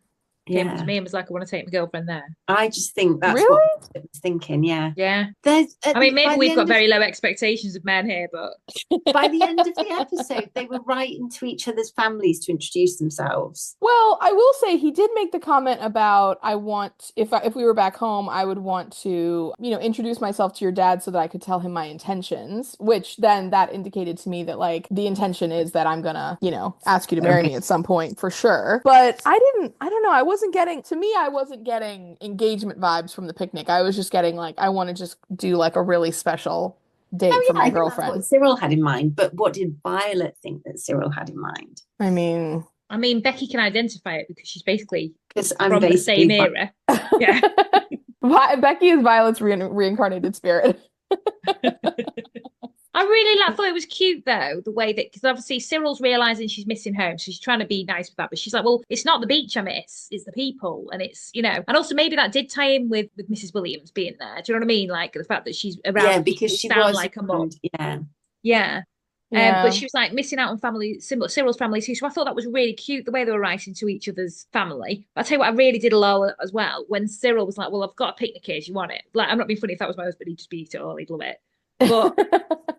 came up to me and was like, I want to take my girlbody there. I just think that's what I was thinking, yeah. Maybe we've got very low expectations of men here, but by the end of the episode, they were writing to each other's families to introduce themselves. Well, I will say he did make the comment about, if we were back home, I would want to, introduce myself to your dad so that I could tell him my intentions, which then that indicated to me that like the intention is that I'm gonna, ask you to marry me at some point for sure. But I don't know, I wasn't getting engagement vibes from the picnic. I was just getting like, I want to just do like a really special date for my girlfriend. That's what Cyril had in mind, but what did Violet think that Cyril had in mind? I mean, Becky can identify it because she's basically from the same era. Yeah. Becky is Violet's reincarnated spirit. I really thought it was cute though, the way that, because obviously Cyril's realizing she's missing home, so she's trying to be nice with that, but she's like, well, it's not the beach I miss, it's the people, and it's and also maybe that did tie in with Mrs. Williams being there. Do you know what I mean? Like the fact that she's around, yeah, because she was like a mum. Yeah. But she was like missing out on Cyril's family too. So I thought that was really cute, the way they were writing to each other's family. But I'll tell you what, I really did love as well when Cyril was like, well, I've got a picnic here, do you want it? Like, I'm not being funny, if that was my husband, he'd just be eat it all, he'd love it. But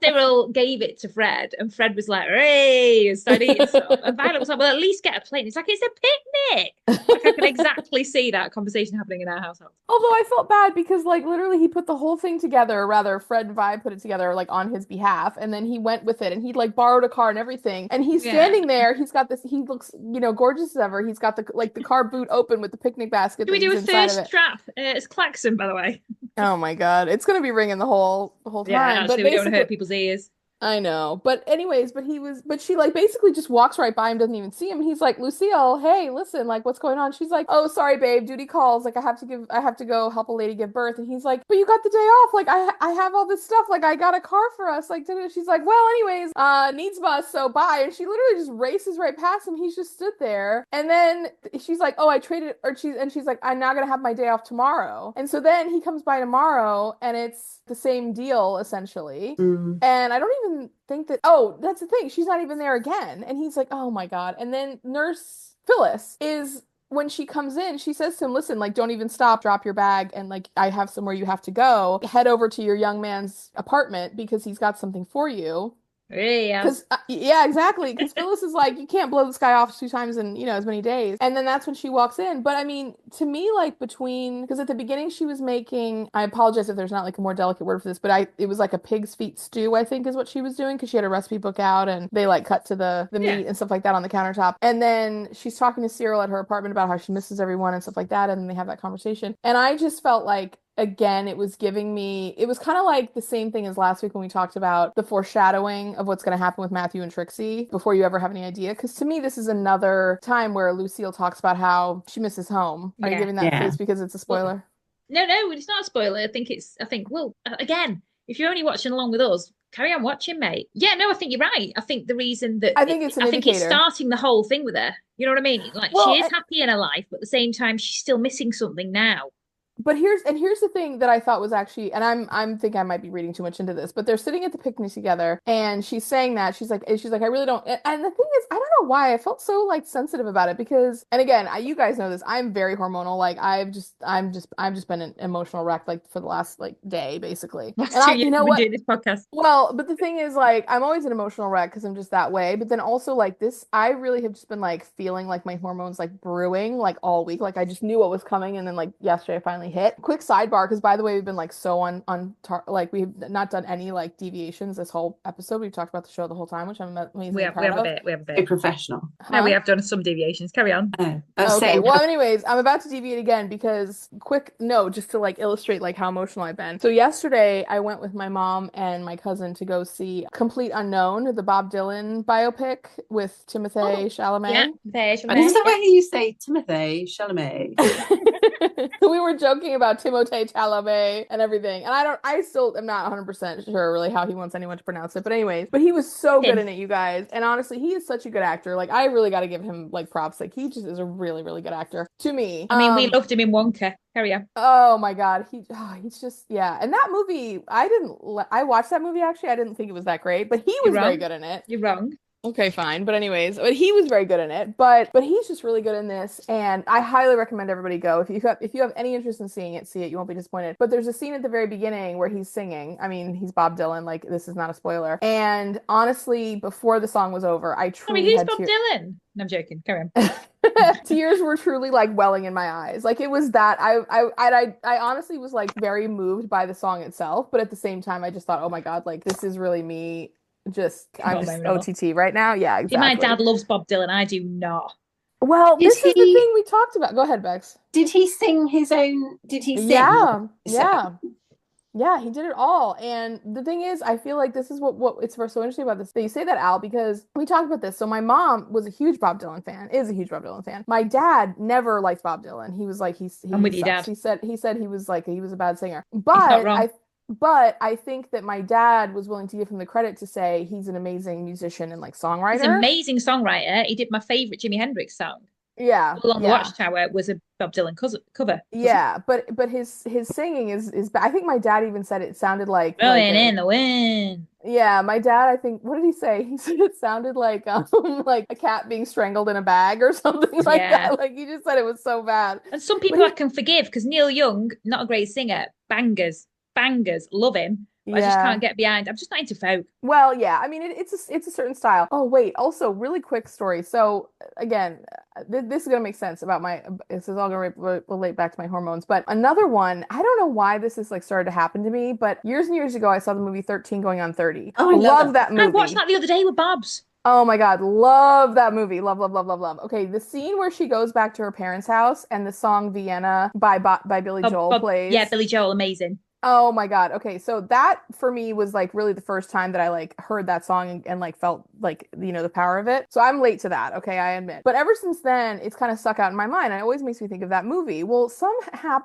Cyril gave it to Fred, and Fred was like, "Hey!" and started eating stuff. And Violet was like, "Well, at least get a plate." And it's like, "It's a picnic." Like I could exactly see that conversation happening in our household. Although I felt bad because, like, literally, he put the whole thing together. Or rather, Fred and Vi put it together, like, on his behalf, and then he went with it, and he like borrowed a car and everything. And he's standing there. He's got this. He looks, gorgeous as ever. He's got the car boot open with the picnic basket. Do we do a first trap? It's klaxon, by the way. Oh my god, it's gonna be ringing the whole time. Yeah, actually, we don't want to hurt people's ears. I know, but anyways, but she like basically just walks right by him, doesn't even see him. He's like, Lucille, hey, listen, like, what's going on? She's like, oh, sorry, babe, duty calls. Like, I have to go help a lady give birth. And he's like, but you got the day off. Like, I have all this stuff. Like, I got a car for us. Like, she's like, well, anyways, needs bus, so bye. And she literally just races right past him. He's just stood there. And then she's like, oh, I traded, she's like, I'm not gonna have my day off tomorrow. And so then he comes by tomorrow, and it's the same deal essentially. And I don't even think that, oh, that's the thing, she's not even there again. And he's like, oh my god. And then Nurse Phyllis is, when she comes in, she says to him, listen, like, don't even stop, drop your bag, and like, I have somewhere you have to go, head over to your young man's apartment because he's got something for you. Yeah, exactly. Because Phyllis is like, you can't blow this guy off 2 times in as many days. And then that's when she walks in. But I mean, to me, like, because at the beginning she was making, I apologize if there's not like a more delicate word for this, but it was like a pig's feet stew, I think is what she was doing, because she had a recipe book out and they like cut to the meat and stuff like that on the countertop. And then she's talking to Cyril at her apartment about how she misses everyone and stuff like that, and then they have that conversation. And I just felt like again, it was giving me, it was kind of like the same thing as last week when we talked about the foreshadowing of what's going to happen with Matthew and Trixie before you ever have any idea. Because to me, this is another time where Lucille talks about how she misses home. Are you giving that face because it's a spoiler? Well, no, it's not a spoiler. I think, well, again, if you're only watching along with us, carry on watching, mate. Yeah, no, I think you're right. I think the reason that I think it's starting the whole thing with her. You know what I mean? Like, she is happy in her life, but at the same time, she's still missing something now. But here's the thing that I thought was actually, and I'm think I might be reading too much into this, but they're sitting at the picnic together, and she's saying that she's like I really don't. And the thing is, I don't know why I felt so like sensitive about it because, and again, you guys know this, I'm very hormonal. Like I'm just been an emotional wreck like for the last like day basically. And you know what? Doing this podcast. Well, but the thing is, like, I'm always an emotional wreck because I'm just that way. But then also like this, I really have just been like feeling like my hormones like brewing like all week. Like I just knew what was coming, and then like yesterday I finally hit. Quick sidebar, because by the way, we've been like so like we've not done any like deviations this whole episode. We've talked about the show the whole time, which I'm amazingly proud of. We have a bit. Very professional. No, we have done some deviations. Carry on. Okay. Well, anyways, I'm about to deviate again because just to like illustrate like how emotional I've been. So yesterday I went with my mom and my cousin to go see Complete Unknown, the Bob Dylan biopic with Timothée Chalamet. Yeah, I love the way you say Timothée Chalamet. We were joking about Timothée Chalamet and everything. And I still am not 100% sure really how he wants anyone to pronounce it. But anyways, he was so good in it, you guys. And honestly, he is such a good actor. Like, I really got to give him like props. Like, he just is a really, really good actor to me. I mean, we loved him in Wonka. Carry on. Oh my God. He's just, yeah. And that movie, I watched that movie actually. I didn't think it was that great, but he was very good in it. You're wrong. Okay, fine. But anyways, he was very good in it. But he's just really good in this, and I highly recommend everybody go. If you have any interest in seeing it, see it. You won't be disappointed. But there's a scene at the very beginning where he's singing. I mean, he's Bob Dylan. Like, this is not a spoiler. And honestly, before the song was over, I truly had Bob Dylan? No, I'm joking. Carry on. Tears were truly like welling in my eyes. Like, it was that I honestly was like very moved by the song itself, but at the same time, I just thought, oh my God, like this is really me. I'm just OTT right now. Yeah, exactly. My dad loves Bob Dylan. I do not. Well, this is the thing we talked about. Go ahead, Bex. Did he sing his own? Did he sing? Yeah, he did it all. And the thing is, I feel like this is what it's so interesting about this. That you say that, Al, because we talked about this. So my mom was a huge Bob Dylan fan, is a huge Bob Dylan fan. My dad never liked Bob Dylan. He was like, I'm with you, Dad. He said he was a bad singer. But I think that my dad was willing to give him the credit to say he's an amazing musician and like songwriter. He's an amazing songwriter. He did my favorite Jimi Hendrix song. Yeah. Along the Watchtower was a Bob Dylan cover. Yeah, but his singing is I think my dad even said it sounded like Blowing in the wind. Yeah, my dad, I think, what did he say? He said it sounded like like a cat being strangled in a bag or something like that. Like, he just said it was so bad. And some people I can forgive because Neil Young, not a great singer, bangers, love him. But I just can't get behind. I'm just not into folk. Well, yeah. I mean, it's a certain style. Oh, wait. Also, really quick story. So, again, this is going to make sense about this is all going to relate back to my hormones. But another one, I don't know why this is like started to happen to me, but years and years ago, I saw the movie 13 Going on 30. Oh, I love that movie. I watched that the other day with Bobs. Oh my God, love that movie. Love, love, love, love, love. Okay, the scene where she goes back to her parents' house and the song Vienna by Billy Joel plays. Yeah, Billy Joel, amazing. Oh my God. Okay. So that for me was like really the first time that I like heard that song and like felt like, the power of it. So I'm late to that. Okay. I admit. But ever since then, it's kind of stuck out in my mind. And it always makes me think of that movie. Well, I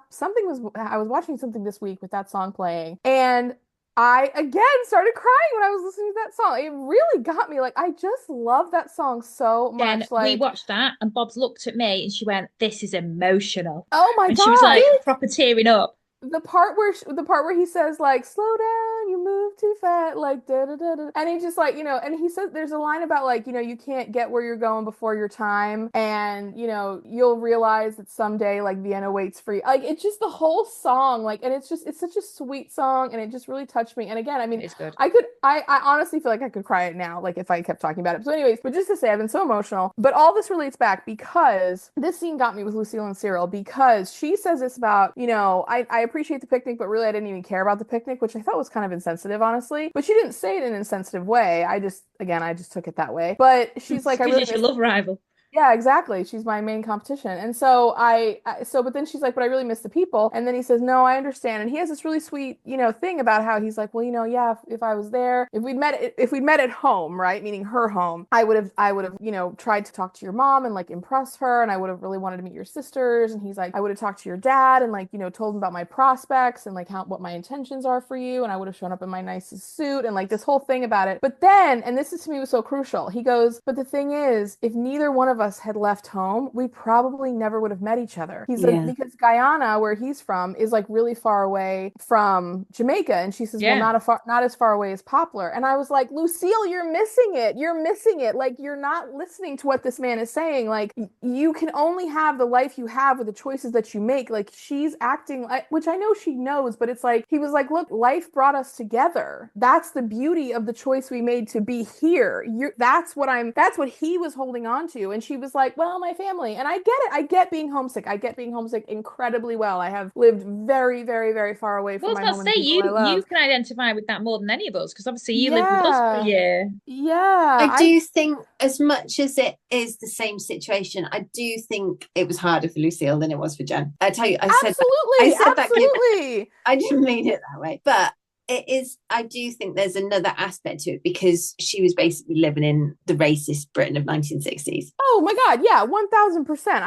was watching something this week with that song playing, and I again started crying when I was listening to that song. It really got me. Like, I just love that song so much. Then we watched that and Bob's looked at me and she went, "This is emotional." Oh my God. And she was like proper tearing up. The part where he says like, "Slow down, you move too fast," like da da da da, and he just like, and he says there's a line about like, you can't get where you're going before your time, and you'll realize that someday like Vienna waits for you. Like, it's just the whole song, like, and it's such a sweet song, and it just really touched me. And again, I mean, it's good. I honestly feel like I could cry it now, like if I kept talking about it. So anyways, but just to say, I've been so emotional, but all this relates back because this scene got me with Lucille and Cyril, because she says this about, I appreciate the picnic, but really I didn't even care about the picnic, which I thought was kind of insensitive, honestly. But she didn't say it in an insensitive way. I just took it that way. But she's like, I really love rival. Yeah, exactly. She's my main competition. And so but then she's like, but I really miss the people. And then he says, no, I understand. And he has this really sweet, thing about how he's like, well, yeah, if I was there, if we'd met at home, right? Meaning her home, I would have, tried to talk to your mom and like impress her. And I would have really wanted to meet your sisters. And he's like, I would have talked to your dad and like, told him about my prospects and like what my intentions are for you. And I would have shown up in my nicest suit and like this whole thing about it. But then, and this is to me was so crucial, he goes, but the thing is, if neither one of us had left home, we probably never would have met each other. He's like, because Guyana, where he's from, is like really far away from Jamaica. And she says, well, not as far away as Poplar. And I was like, Lucille, you're missing it. You're missing it. Like, you're not listening to what this man is saying. Like, you can only have the life you have with the choices that you make. Like, she's acting like, which I know she knows, but it's like, he was like, look, life brought us together. That's the beauty of the choice we made to be here. That's what he was holding on to. And she was like, well, my family. And I get it. I get being homesick. I get being homesick incredibly well. I have lived very, very, very far away from my home and people I love. You can identify with that more than any of us, because obviously you lived with us for a year. Yeah. I do think, as much as it is the same situation, I do think it was harder for Lucille than it was for Jenn. I tell you, I said that. I didn't mean it that way, but it is. I do think there's another aspect to it because she was basically living in the racist Britain of 1960s. Oh my God, yeah, 1000%.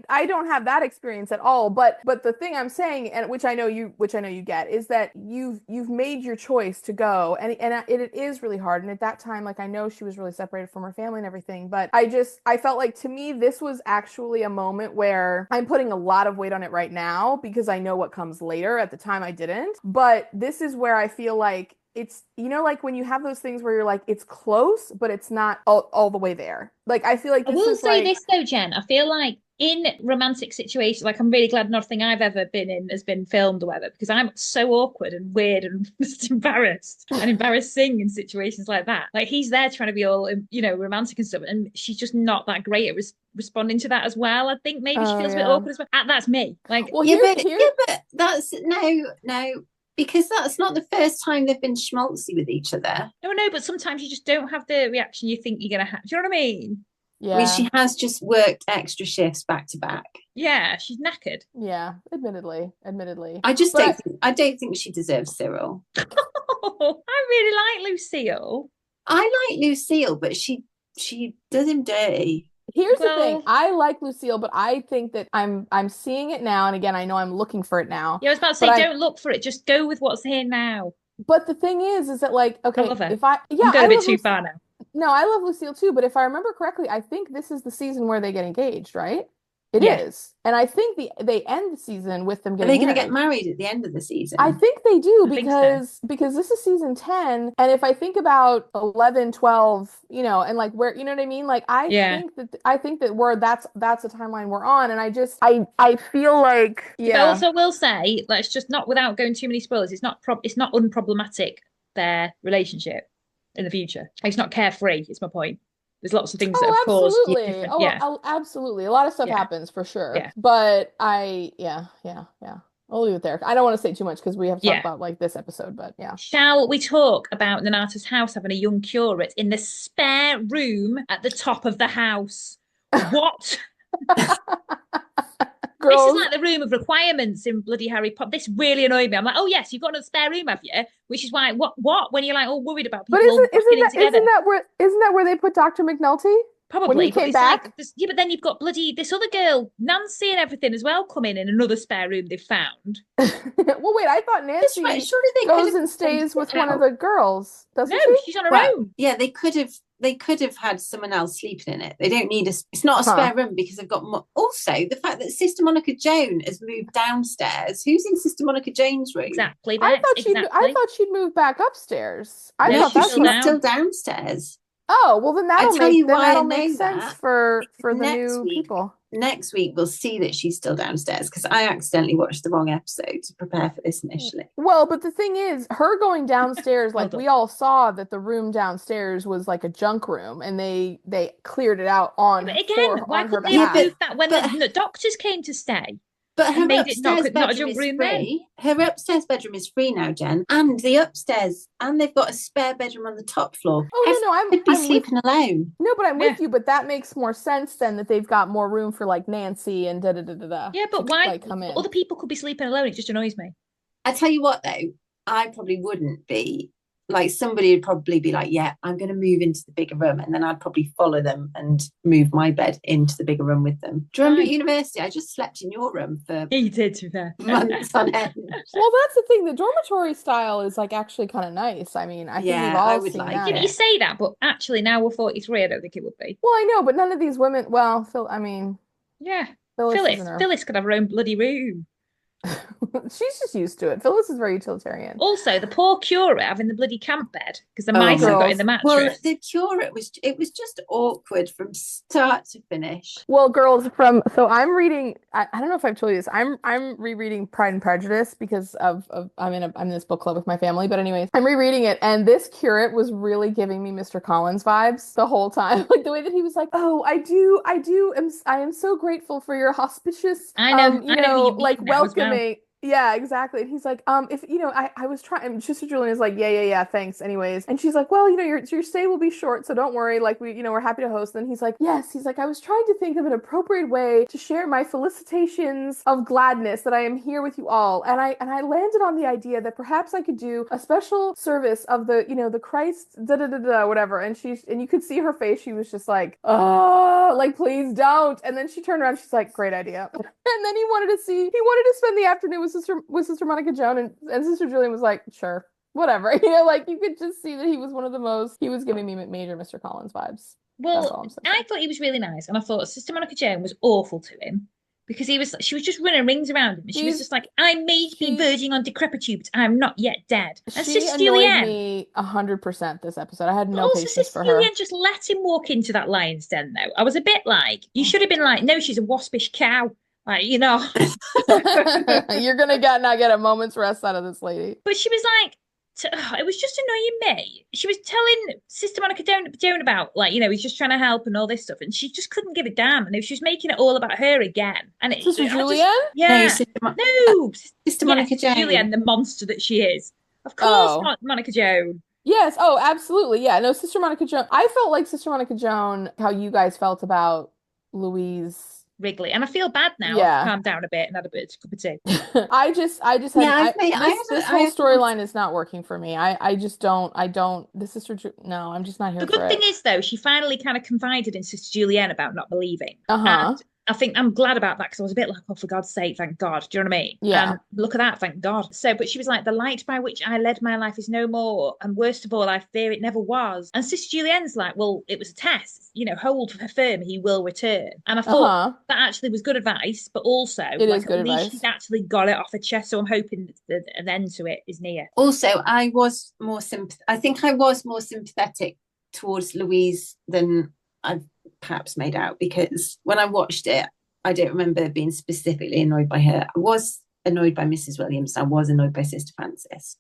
I don't have that experience at all. But the thing I'm saying, and which I know you get, is that you've made your choice to go, and it is really hard. And at that time, like I know she was really separated from her family and everything, but I felt like to me this was actually a moment where I'm putting a lot of weight on it right now because I know what comes later. At the time, I didn't, but this is where I feel like it's, like when you have those things where you're like, it's close, but it's not all the way there. Like, I feel like this is like... I will say this though, Jen, I feel like in romantic situations, like I'm really glad nothing I've ever been in has been filmed or whatever, because I'm so awkward and weird and just embarrassed and embarrassing in situations like that. Like he's there trying to be all, romantic and stuff, and she's just not that great at responding to that as well. I think maybe she feels a bit awkward as well. That's me. Like, well, but that's no. Because that's not the first time they've been schmaltzy with each other. No, but sometimes you just don't have the reaction you think you're going to have. Do you know what I mean? Yeah. I mean, she has just worked extra shifts back to back. Yeah, she's knackered. Yeah, admittedly. I don't think she deserves Cyril. I really like Lucille. I like Lucille, but she does him dirty. Here's the thing. I like Lucille, but I think that I'm seeing it now. And again, I know I'm looking for it now. Yeah, I was about to say, don't look for it. Just go with what's here now. But the thing is that like, okay, I love her. I'm going a bit too far now. No, I love Lucille too. But if I remember correctly, I think this is the season where they get engaged, right? It is. And I think they end the season with them getting married. Are they going to get married at the end of the season? I think they do because this is season 10. And if I think about 11, 12, and like where, you know what I mean? Like I think that that's the timeline we're on. And I feel like, But I also will say, let's just not, without going too many spoilers, it's not unproblematic, their relationship in the future. It's not carefree, is my point. There's lots of things that have caused different. Absolutely. A lot of stuff happens for sure. Yeah. But yeah. I'll leave it there. I don't want to say too much because we have to talk about like this episode, but yeah. Shall we talk about Nonnatus House having a young curate in the spare room at the top of the house? What? Girls. This is like the room of requirements in bloody Harry Potter. This really annoyed me. I'm like, oh yes, you've got a spare room, have you? Which is why what when you're like all worried about people isn't together. Isn't that where they put Dr. McNulty? Probably. When he came back? Like, but then you've got bloody this other girl, Nancy and everything as well, coming in another spare room they've found. Well, wait, I thought Nancy goes and stays with one of the girls, doesn't she? No, she's on her own. Yeah, they could have had someone else sleeping in it. They don't need it's not a spare room because they've got more. Also, the fact that Sister Monica Joan has moved downstairs. Who's in Sister Monica Joan's room? Exactly. I thought she'd move back upstairs. She's still downstairs. Oh, well then that'll make sense for the new people. Next week we'll see that she's still downstairs because I accidentally watched the wrong episode to prepare for this initially. Well, but the thing is, her going downstairs, like we all saw that the room downstairs was like a junk room, and they cleared it out on. But again, why couldn't they move that when the doctors came to stay? But her made it not upstairs not a bedroom junk is room then. free. Her upstairs bedroom is free now, Jen. And the upstairs, and they've got a spare bedroom on the top floor. Oh, no, Everyone could be sleeping alone. No, but I'm Yeah. with you. But that makes more sense then that they've got more room for like Nancy and da. Yeah, but to, why like, come in. other people could be sleeping alone? It just annoys me. I tell you what, though, I probably wouldn't be. Like, somebody would probably be like, yeah, I'm going to move into the bigger room. And then I'd probably follow them and move my bed into the bigger room with them. Do you remember at university? I just slept in your room for Yeah, you did, to be fair. months on end. Well, that's the thing. The dormitory style is like actually kind of nice. I mean, I think we've all seen that. Yeah, but you say that, but actually now we're 43, I don't think it would be. Well, I know, but none of these women, well, Phil, I mean, yeah, Phyllis could have her own bloody room. She's just used to it. Phyllis is very utilitarian. Also, the poor curate having the bloody camp bed because the mice have got in the mattress. Well, the curate was just awkward from start to finish. Well, girls, so I'm reading. I don't know if I've told you this. I'm rereading Pride and Prejudice because of I'm in this book club with my family. But anyways, I'm rereading it, and this curate was really giving me Mr. Collins vibes the whole time. Like the way that he was like, "Oh, I am so grateful for your auspicious, I know like welcoming." Yeah, exactly. And he's like, if I was trying, and Sister Julian is like, yeah, thanks, anyways. And she's like, well, your stay will be short, so don't worry. Like we're happy to host. And then he's like, yes. He's like, I was trying to think of an appropriate way to share my felicitations of gladness that I am here with you all. And I landed on the idea that perhaps I could do a special service of the Christ whatever. And you could see her face. She was just like, oh, like please don't. And then she turned around. She's like, great idea. And then he wanted to spend the afternoon with Sister Monica Joan, and Sister Julian was like, sure, whatever. Like you could just see that he was giving me major Mr. Collins vibes. Well, I thought he was really nice, and I thought Sister Monica Joan was awful to him because she was just running rings around him. And she was just like, I may be verging on decrepitude, but I'm not yet dead. And she Sister annoyed Julianne, me 100% this episode. I had no patience Sister for her. Julianne just let him walk into that lion's den, though. I was a bit like, you should have been like, no, she's a waspish cow. Like, you're gonna not get a moment's rest out of this lady. But she was like, it was just annoying me. She was telling Sister Monica Joan about, like, he's just trying to help and all this stuff, and she just couldn't give a damn. And she was making it all about her again. And Sister Julianne? Yeah. No, Sister Monica Joan. Julianne, the monster that she is. Of course, Monica Joan. Yes. Oh, absolutely. Yeah. No, Sister Monica Joan. I felt like Sister Monica Joan, how you guys felt about Louise Wrigley, and I feel bad now. Yeah. I've calmed down a bit and had a bit of cup of tea. I just had this whole storyline is not working for me. I just don't. The Sister no, I'm just not here. The good thing is though, she finally kind of confided in Sister Julianne about not believing. And I think I'm glad about that because I was a bit like, oh, for God's sake, thank God. Do you know what I mean? Yeah. And look at that, thank God. So, but she was like, the light by which I led my life is no more. And worst of all, I fear it never was. And Sister Julianne's like, well, it was a test. Hold firm, he will return. And I thought that actually was good advice, but also it is good advice. She's actually got it off her chest. So I'm hoping that an end to it is near. Also, I think I was more sympathetic towards Louise than I've perhaps made out, because when I watched it, I don't remember being specifically annoyed by her. I was annoyed by Mrs. Williams. I was annoyed by Sister Francis.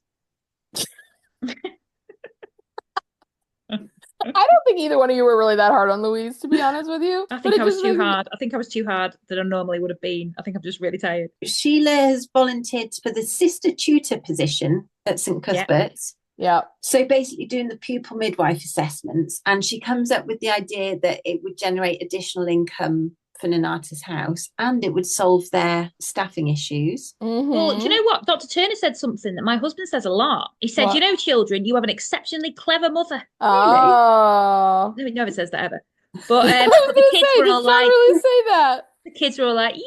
I don't think either one of you were really that hard on Louise, to be honest with you. I think I was too hard. I think I was too hard than I normally would have been. I think I'm just really tired. Sheila has volunteered for the sister tutor position at St. Cuthbert's. Yeah. So basically doing the pupil midwife assessments, and she comes up with the idea that it would generate additional income for Nonnatus House and it would solve their staffing issues. Mm-hmm. Well, do you know what? Dr. Turner said something that my husband says a lot. He said, what? Children, you have an exceptionally clever mother. Oh. Really? No, never says that ever. But the kids were all like, really say that. The kids were all like, yay!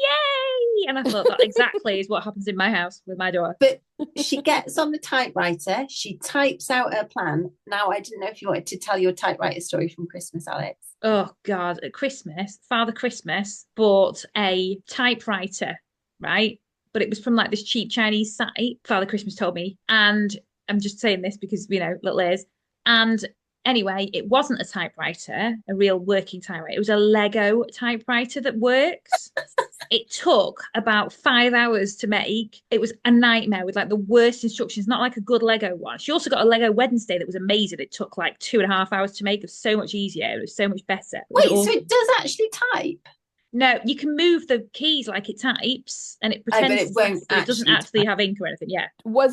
And I thought that exactly is what happens in my house with my daughter. But she gets on the typewriter, she types out her plan. Now, I didn't know if you wanted to tell your typewriter story from Christmas, Alex. Oh, God. At Christmas, Father Christmas bought a typewriter, right? But it was from like this cheap Chinese site, Father Christmas told me. And I'm just saying this because, little ears. And anyway, it wasn't a typewriter, a real working typewriter. It was a Lego typewriter that works. It took about 5 hours to make. It was a nightmare with like the worst instructions, not like a good Lego one. She also got a Lego Wednesday that was amazing. It took like 2.5 hours to make. It was so much easier. It was so much better. Wait, so it does actually type? No, you can move the keys like it types and it Oh, but pretends it to won't type, but it doesn't actually have ink or anything. Yeah. Was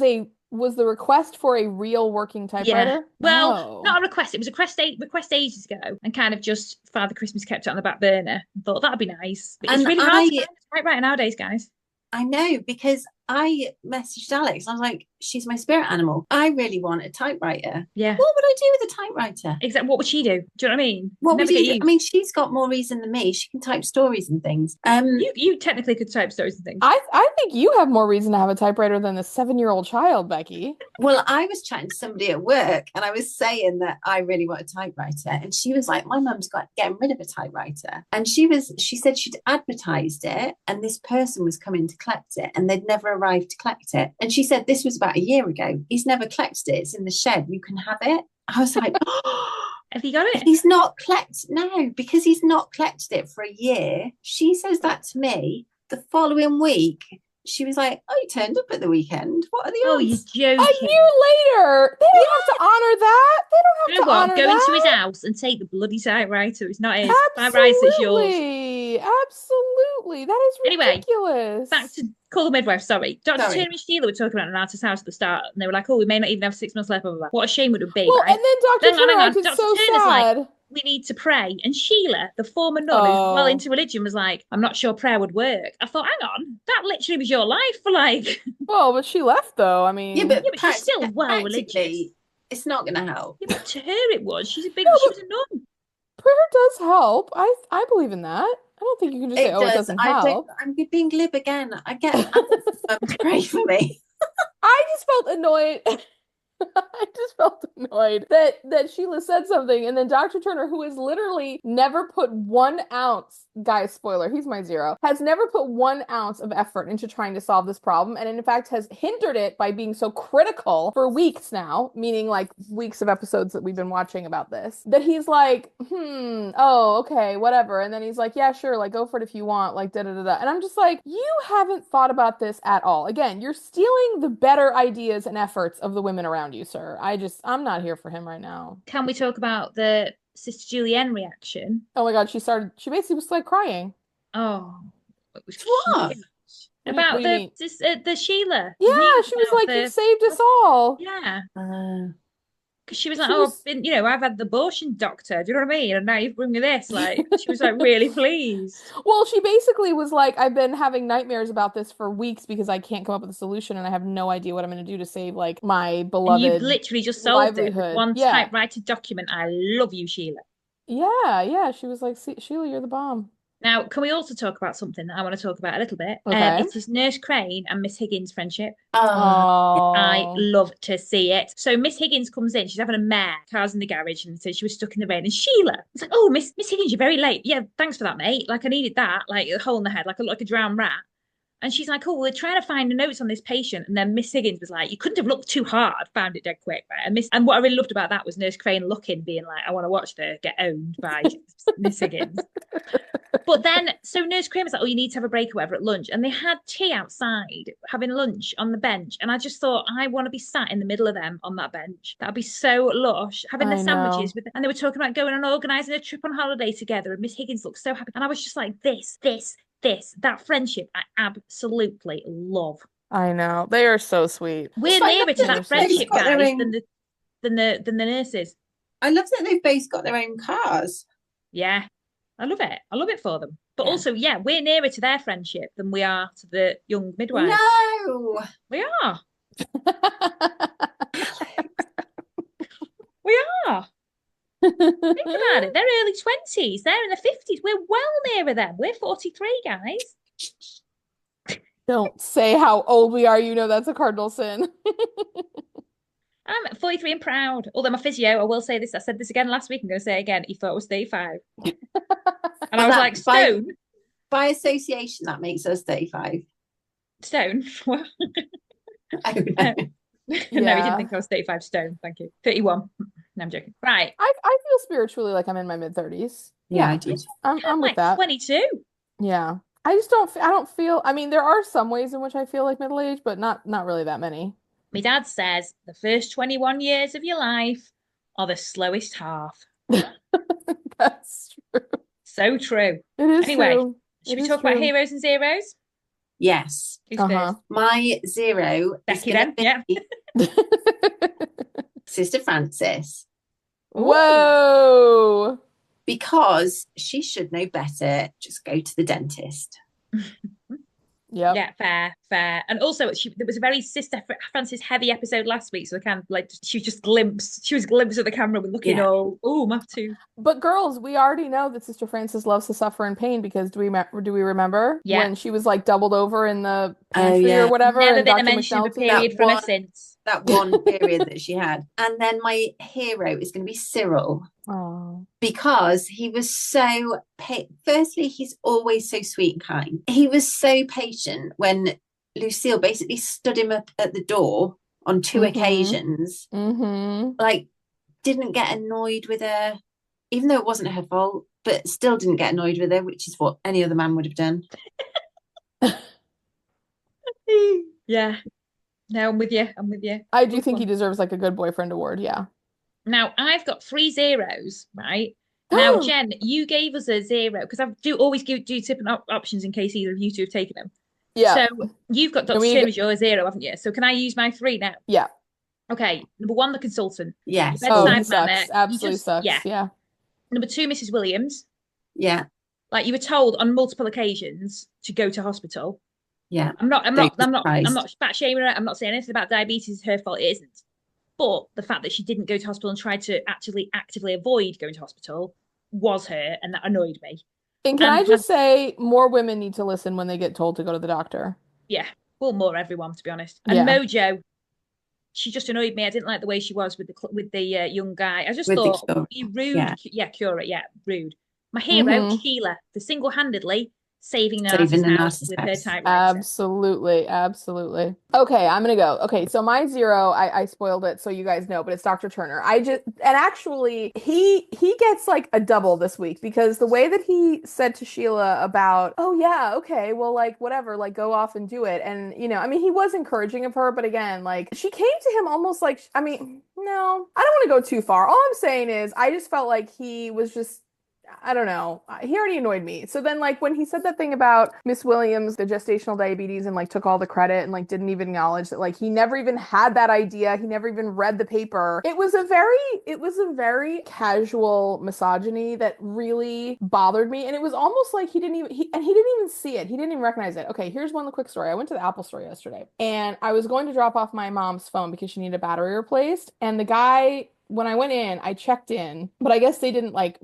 the request for a real working Yeah. typewriter? Well, Oh. not a request. It was a request ages ago and kind of just Father Christmas kept it on the back burner and thought that'd be nice. But it's And really hard to find a typewriter nowadays, guys. I know, because I messaged Alex. I was like, she's my spirit animal. I really want a typewriter. Yeah. What would I do with a typewriter? Exactly. What would she do? Do you know what I mean? What Never would get you do? I used. mean, she's got more reason than me. She can type stories and things. You technically could type stories and things. I think you have more reason to have a typewriter than the 7-year-old child, Becky. Well, I was chatting to somebody at work and I was saying that I really want a typewriter. And she was like, my mum's got getting rid of a typewriter. And she said she'd advertised it and this person was coming to collect it and they'd never arrived to collect it. And she said this was about a year ago. He's never collected it. It's in the shed. You can have it. I was like, Have you got it? He's not collected. No, because he's not collected it for a year. She says that to me. The following week, she was like, "Oh, you turned up at the weekend. What are the Oh, odds?" you're A joking. year later, they don't have to honor that. They don't You have know to what? honor Go into his that. house and take the bloody typewriter. It's not his. By rights, it's yours. Absolutely. Absolutely. That is Anyway, ridiculous. back to Call the Midwife. Sorry. Dr. Sorry. Turner and Sheila were talking about Nonnatus House at the start, and they were like, oh, we may not even have 6 months left. Blah, blah, blah. What a shame it would be, Well, right? and then Dr. Hang on, Turner hang on. acted Dr. so Turner's sad. like, we need to pray. And Sheila, the former nun who's well into religion, was like, I'm not sure prayer would work. I thought, hang on, that literally was your life for like. Well, but she left though. I mean, Yeah, but She's still well religious. practically, it's not going to help. Yeah, but to her it was. She was a nun. prayer does help. I believe in that. I don't think you can just say, it doesn't help. I'm being glib again. I get mum to pray for me. I just felt annoyed. I just felt annoyed that Sheila said something, and then Dr. Turner, who has literally never put 1 ounce, guys, spoiler, he's my 0, has never put 1 ounce of effort into trying to solve this problem, and in fact has hindered it by being so critical for weeks now, meaning like weeks of episodes that we've been watching about this, that he's like, oh, okay, whatever, and then he's like, yeah, sure, like, go for it if you want, like, da-da-da-da, and I'm just like, you haven't thought about this at all. Again, you're stealing the better ideas and efforts of the women around you, sir. I'm not here for him right now. Can we talk about the Sister Julienne reaction? Oh my God, she basically was like crying. Oh, it was What? cute. About what do you mean? the Sheila. Yeah, she was like, you saved us all. Yeah. Uh, Because she was like, I've had the abortion doctor. Do you know what I mean? And now you've bring me this. Like, she was like really pleased. Well, she basically was like, I've been having nightmares about this for weeks because I can't come up with a solution and I have no idea what I'm going to do to save like my beloved And you've literally just solved it with one Yeah. typewriter document. I love you, Sheila. Yeah. She was like, Sheila, you're the bomb. Now, can we also talk about something that I want to talk about a little bit? Okay. It is Nurse Crane and Miss Higgins' friendship. Oh. I love to see it. So Miss Higgins comes in, she's having a mare, car's in the garage, and so she was stuck in the rain. And Sheila was like, oh, Miss Higgins, you're very late. Yeah, thanks for that, mate. Like I needed that, like a hole in the head, like a drowned rat. And she's like, oh, we're trying to find the notes on this patient. And then Miss Higgins was like, you couldn't have looked too hard, found it dead quick. Right? And what I really loved about that was Nurse Crane looking, being like, I want to watch her get owned by Miss Higgins. But then, so Nurse Crane was like, oh, you need to have a break or whatever at lunch. And they had tea outside, having lunch on the bench. And I just thought, I want to be sat in the middle of them on that bench. That'd be so lush, having their sandwiches with them. And they were talking about going and organising a trip on holiday together. And Miss Higgins looked so happy. And I was just like, that friendship, I absolutely love. I know. They are so sweet. We're nearer to that friendship, guys, than the nurses. I love that they've both got their own cars. Yeah. I love it. I love it for them. But also, yeah, we're nearer to their friendship than we are to the young midwives. No. We are. We are. Think about it. They're early 20s. They're in the 50s. We're well nearer them. We're 43, guys. Don't say how old we are. You know that's a cardinal sin. I'm 43 and proud. Although my physio, I will say this, I said this again last week, I'm going to say it again, he thought I was 35. And I was like, Stone? By association, that makes us 35. Stone? What? I don't know. No, he didn't think I was 35 stone. Thank you. 31. No, I'm joking. Right. I feel spiritually like I'm in my mid-30s. Yeah, I did. I'm with like that. 22. Yeah. I don't feel, I mean, there are some ways in which I feel like middle-aged, but not really that many. My dad says the first 21 years of your life are the slowest half. That's true. So true. It is anyway, true. Should we talk about heroes and zeros? Yes. Who's first? My zero Becky is then, yeah. Sister Frances. Whoa! Because she should know better. Just go to the dentist. Yep. Yeah, fair. And also, there was a very Sister Frances heavy episode last week, so I kind of like she was glimpsed of the camera with looking all map too. But girls, we already know that Sister Frances loves to suffer in pain because do we remember when she was like doubled over in the pantry or whatever? Never and been Dr. a mention of a McNulty? period from her since. That one period that she had. And then my hero is going to be Cyril. Oh. Because he was so firstly, he's always so sweet and kind. He was so patient when Lucille basically stood him up at the door on 2 occasions. Like, didn't get annoyed with her, even though it wasn't her fault, but still didn't get annoyed with her, which is what any other man would have done. Yeah. No, I'm with you. I do think he deserves like a good boyfriend award, yeah. Now, I've got 3 zeros, right? Now, Jen, you gave us a 0 because I do always do different options in case either of you two have taken them. Yeah. So you've got Dr. Turner as your 0, haven't you? So can I use my 3 now? Yeah. Okay. Number 1, the consultant. Yes. He sucks. Absolutely sucks. Yeah. Number 2, Mrs. Williams. Yeah. Like you were told on multiple occasions to go to hospital. Yeah. I'm not fat shaming her. I'm not saying anything about diabetes. It's her fault. It isn't. But the fact that she didn't go to hospital and tried to actually actively avoid going to hospital was her, and that annoyed me. And can I just say, more women need to listen when they get told to go to the doctor. Yeah, well, more everyone, to be honest. And Mojo, she just annoyed me. I didn't like the way she was with the young guy. I just thought he rude. Yeah, curate. Yeah, rude. My hero, Sheila, for single-handedly saving Nonnatus House with her typewriter. Absolutely. Okay, I'm gonna go. Okay, so my 0, I spoiled it so you guys know, but it's Dr. Turner. Actually he gets like a double this week because the way that he said to Sheila about, oh yeah, okay, well like whatever, like go off and do it. And you know, I mean he was encouraging of her, but again, like she came to him almost like, I mean, no, I don't want to go too far. All I'm saying is I just felt like he was just, I don't know. He already annoyed me. So then like when he said that thing about Miss Williams, the gestational diabetes, and like took all the credit and like didn't even acknowledge that like he never even had that idea. He never even read the paper. It was a very casual misogyny that really bothered me. And it was almost like he didn't even see it. He didn't even recognize it. Okay, here's one quick story. I went to the Apple store yesterday and I was going to drop off my mom's phone because she needed a battery replaced. And the guy, when I went in, I checked in, but I guess they didn't like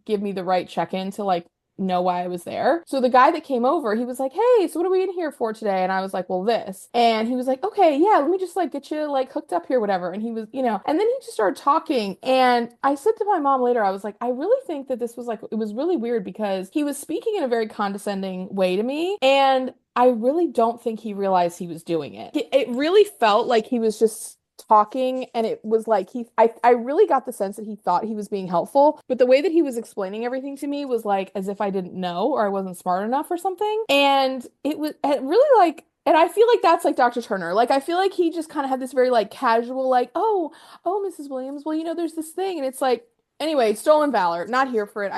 give me the right check-in to like know why I was there. So the guy that came over, he was like, hey, so what are we in here for today? And I was like, well, this. And he was like, okay, yeah, let me just like get you like hooked up here, whatever. And he was, you know, and then he just started talking. And I said to my mom later, I was like, I really think that this was like, it was really weird because he was speaking in a very condescending way to me. And I really don't think he realized he was doing it. It really felt like he was just talking, and it was like I really got the sense that he thought he was being helpful, but the way that he was explaining everything to me was like as if I didn't know or I wasn't smart enough or something. And it really like, and I feel like that's like Dr. Turner. Like I feel like he just kind of had this very like casual like, oh Mrs. Williams, well, you know, there's this thing, and it's like, anyway, stolen valor, not here for it.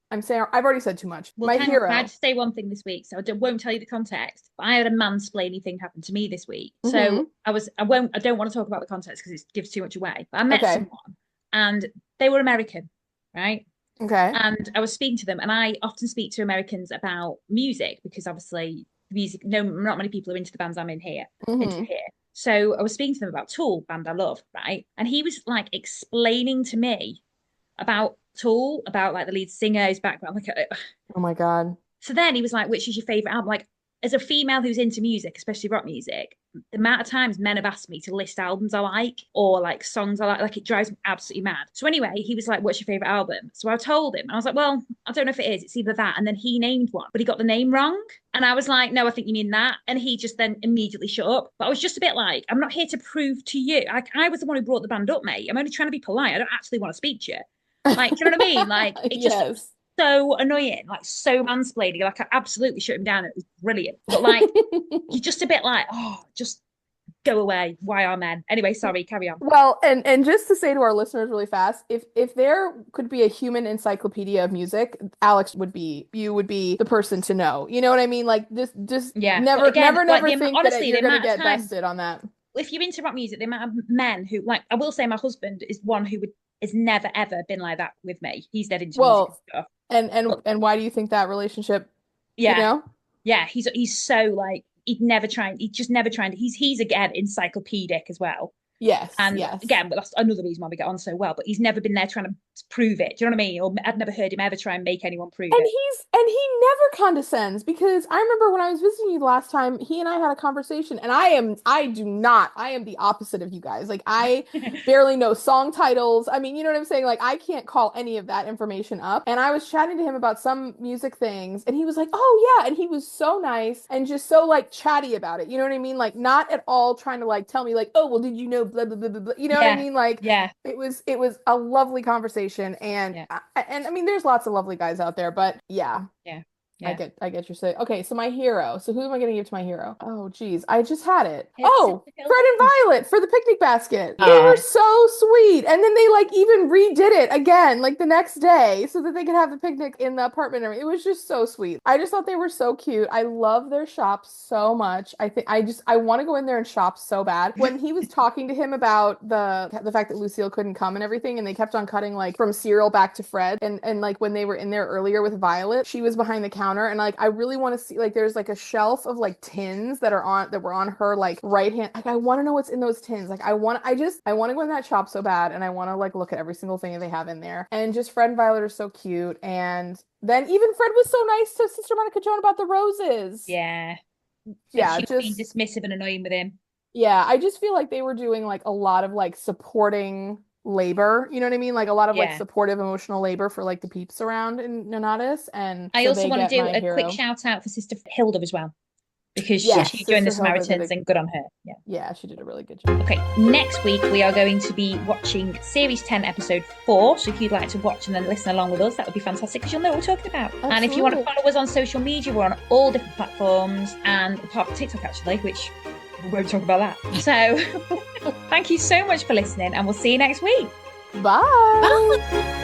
I'm saying I've already said too much. Well, my hero. I had to say one thing this week, so I won't tell you the context. But I had a mansplaining thing happen to me this week. So I don't want to talk about the context because it gives too much away. But I met someone, and they were American, right? Okay. And I was speaking to them, and I often speak to Americans about music because obviously music. No, not many people are into the bands I'm into here. So I was speaking to them about Tool, band I love, right? And he was like explaining to me about Tool, about like the lead singer, his background. Like, oh my God. So then he was like, which is your favorite album? Like, as a female who's into music, especially rock music, the amount of times men have asked me to list albums I like or like songs I like it drives me absolutely mad. So anyway, he was like, what's your favorite album? So I told him, and I was like, well, I don't know if it is. It's either that. And then he named one, but he got the name wrong. And I was like, no, I think you mean that. And he just then immediately shut up. But I was just a bit like, I'm not here to prove to you. I was the one who brought the band up, mate. I'm only trying to be polite. I don't actually want to speak to you. Like, do you know what I mean? Like, it just so annoying, like so mansplaining. Like, I absolutely shut him down. It was brilliant. But like, you're just a bit like, oh, just go away. Why are men? Anyway, sorry, carry on. Well, and just to say to our listeners really fast, if there could be a human encyclopedia of music, Alex would be, you would be the person to know. You know what I mean? Like just Yeah, never again, never like, think honestly, that you're the gonna amount of get time, bested on that. if you're into rock music, the amount of men who, like, I will say my husband is one who has never ever been like that with me. He's dead into music and Well, stuff. and why do you think that relationship, you Yeah, know? yeah, he's so like he'd just never tried. He's again encyclopedic as well. Yes, And yes. again, but that's another reason why we get on so well. But he's never been there trying to prove it. Do you know what I mean? Or I've never heard him ever try and make anyone prove And it. he never condescends, because I remember when I was visiting you last time, he and I had a conversation, and I am the opposite of you guys. Like, I barely know song titles. I mean, you know what I'm saying? Like, I can't call any of that information up. And I was chatting to him about some music things, and he was like, "Oh yeah," and he was so nice and just so like chatty about it. You know what I mean? Like, not at all trying to like tell me like, "Oh, well, did you know blah blah blah blah blah." You know what I Yeah, mean? Like, yeah, it was a lovely conversation, and yeah, I mean, there's lots of lovely guys out there, but yeah. yeah, I yeah. get your say. Okay, so my hero. So who am I going to give to my hero? Oh, geez, I just had it. It's Oh, Sister Hilda. Fred and Violet for the picnic basket. They Oh, were so sweet, and then they like even redid it again, like the next day, so that they could have the picnic in the apartment. It was just so sweet. I just thought they were so cute. I love their shop so much. I think I want to go in there and shop so bad. When he was talking to him about the fact that Lucille couldn't come and everything, and they kept on cutting like from Cyril back to Fred, and like when they were in there earlier with Violet, she was behind the counter, and like I really want to see, like, there's like a shelf of like tins that were on her like right hand. Like, I want to know what's in those tins. Like, I want to go in that shop so bad, and I want to like look at every single thing that they have in there. And just Fred and Violet are so cute. And then even Fred was so nice to Sister Monica Joan about the roses. yeah. Yeah, She was being just dismissive and annoying with him. yeah, I just feel like they were doing like a lot of like supporting labor, you know what I mean? Like a lot of like Yeah. supportive emotional labor for like the peeps around in Nonnatus, and I so also they want to get do my a hero. quick shout out for Sister Hilda as well, because Yes, she joined the Sister Hilda did Samaritans, and good on her. Yeah. yeah, she did a really good job. Okay, next week we are going to be watching Series 10, Episode 4. So if you'd like to watch and then listen along with us, that would be fantastic, because you'll know what we're talking about. Absolutely. And if you want to follow us on social media, we're on all different platforms, and apart from TikTok, actually, which we won't talk about that. So thank you so much for listening, and we'll see you next week. Bye.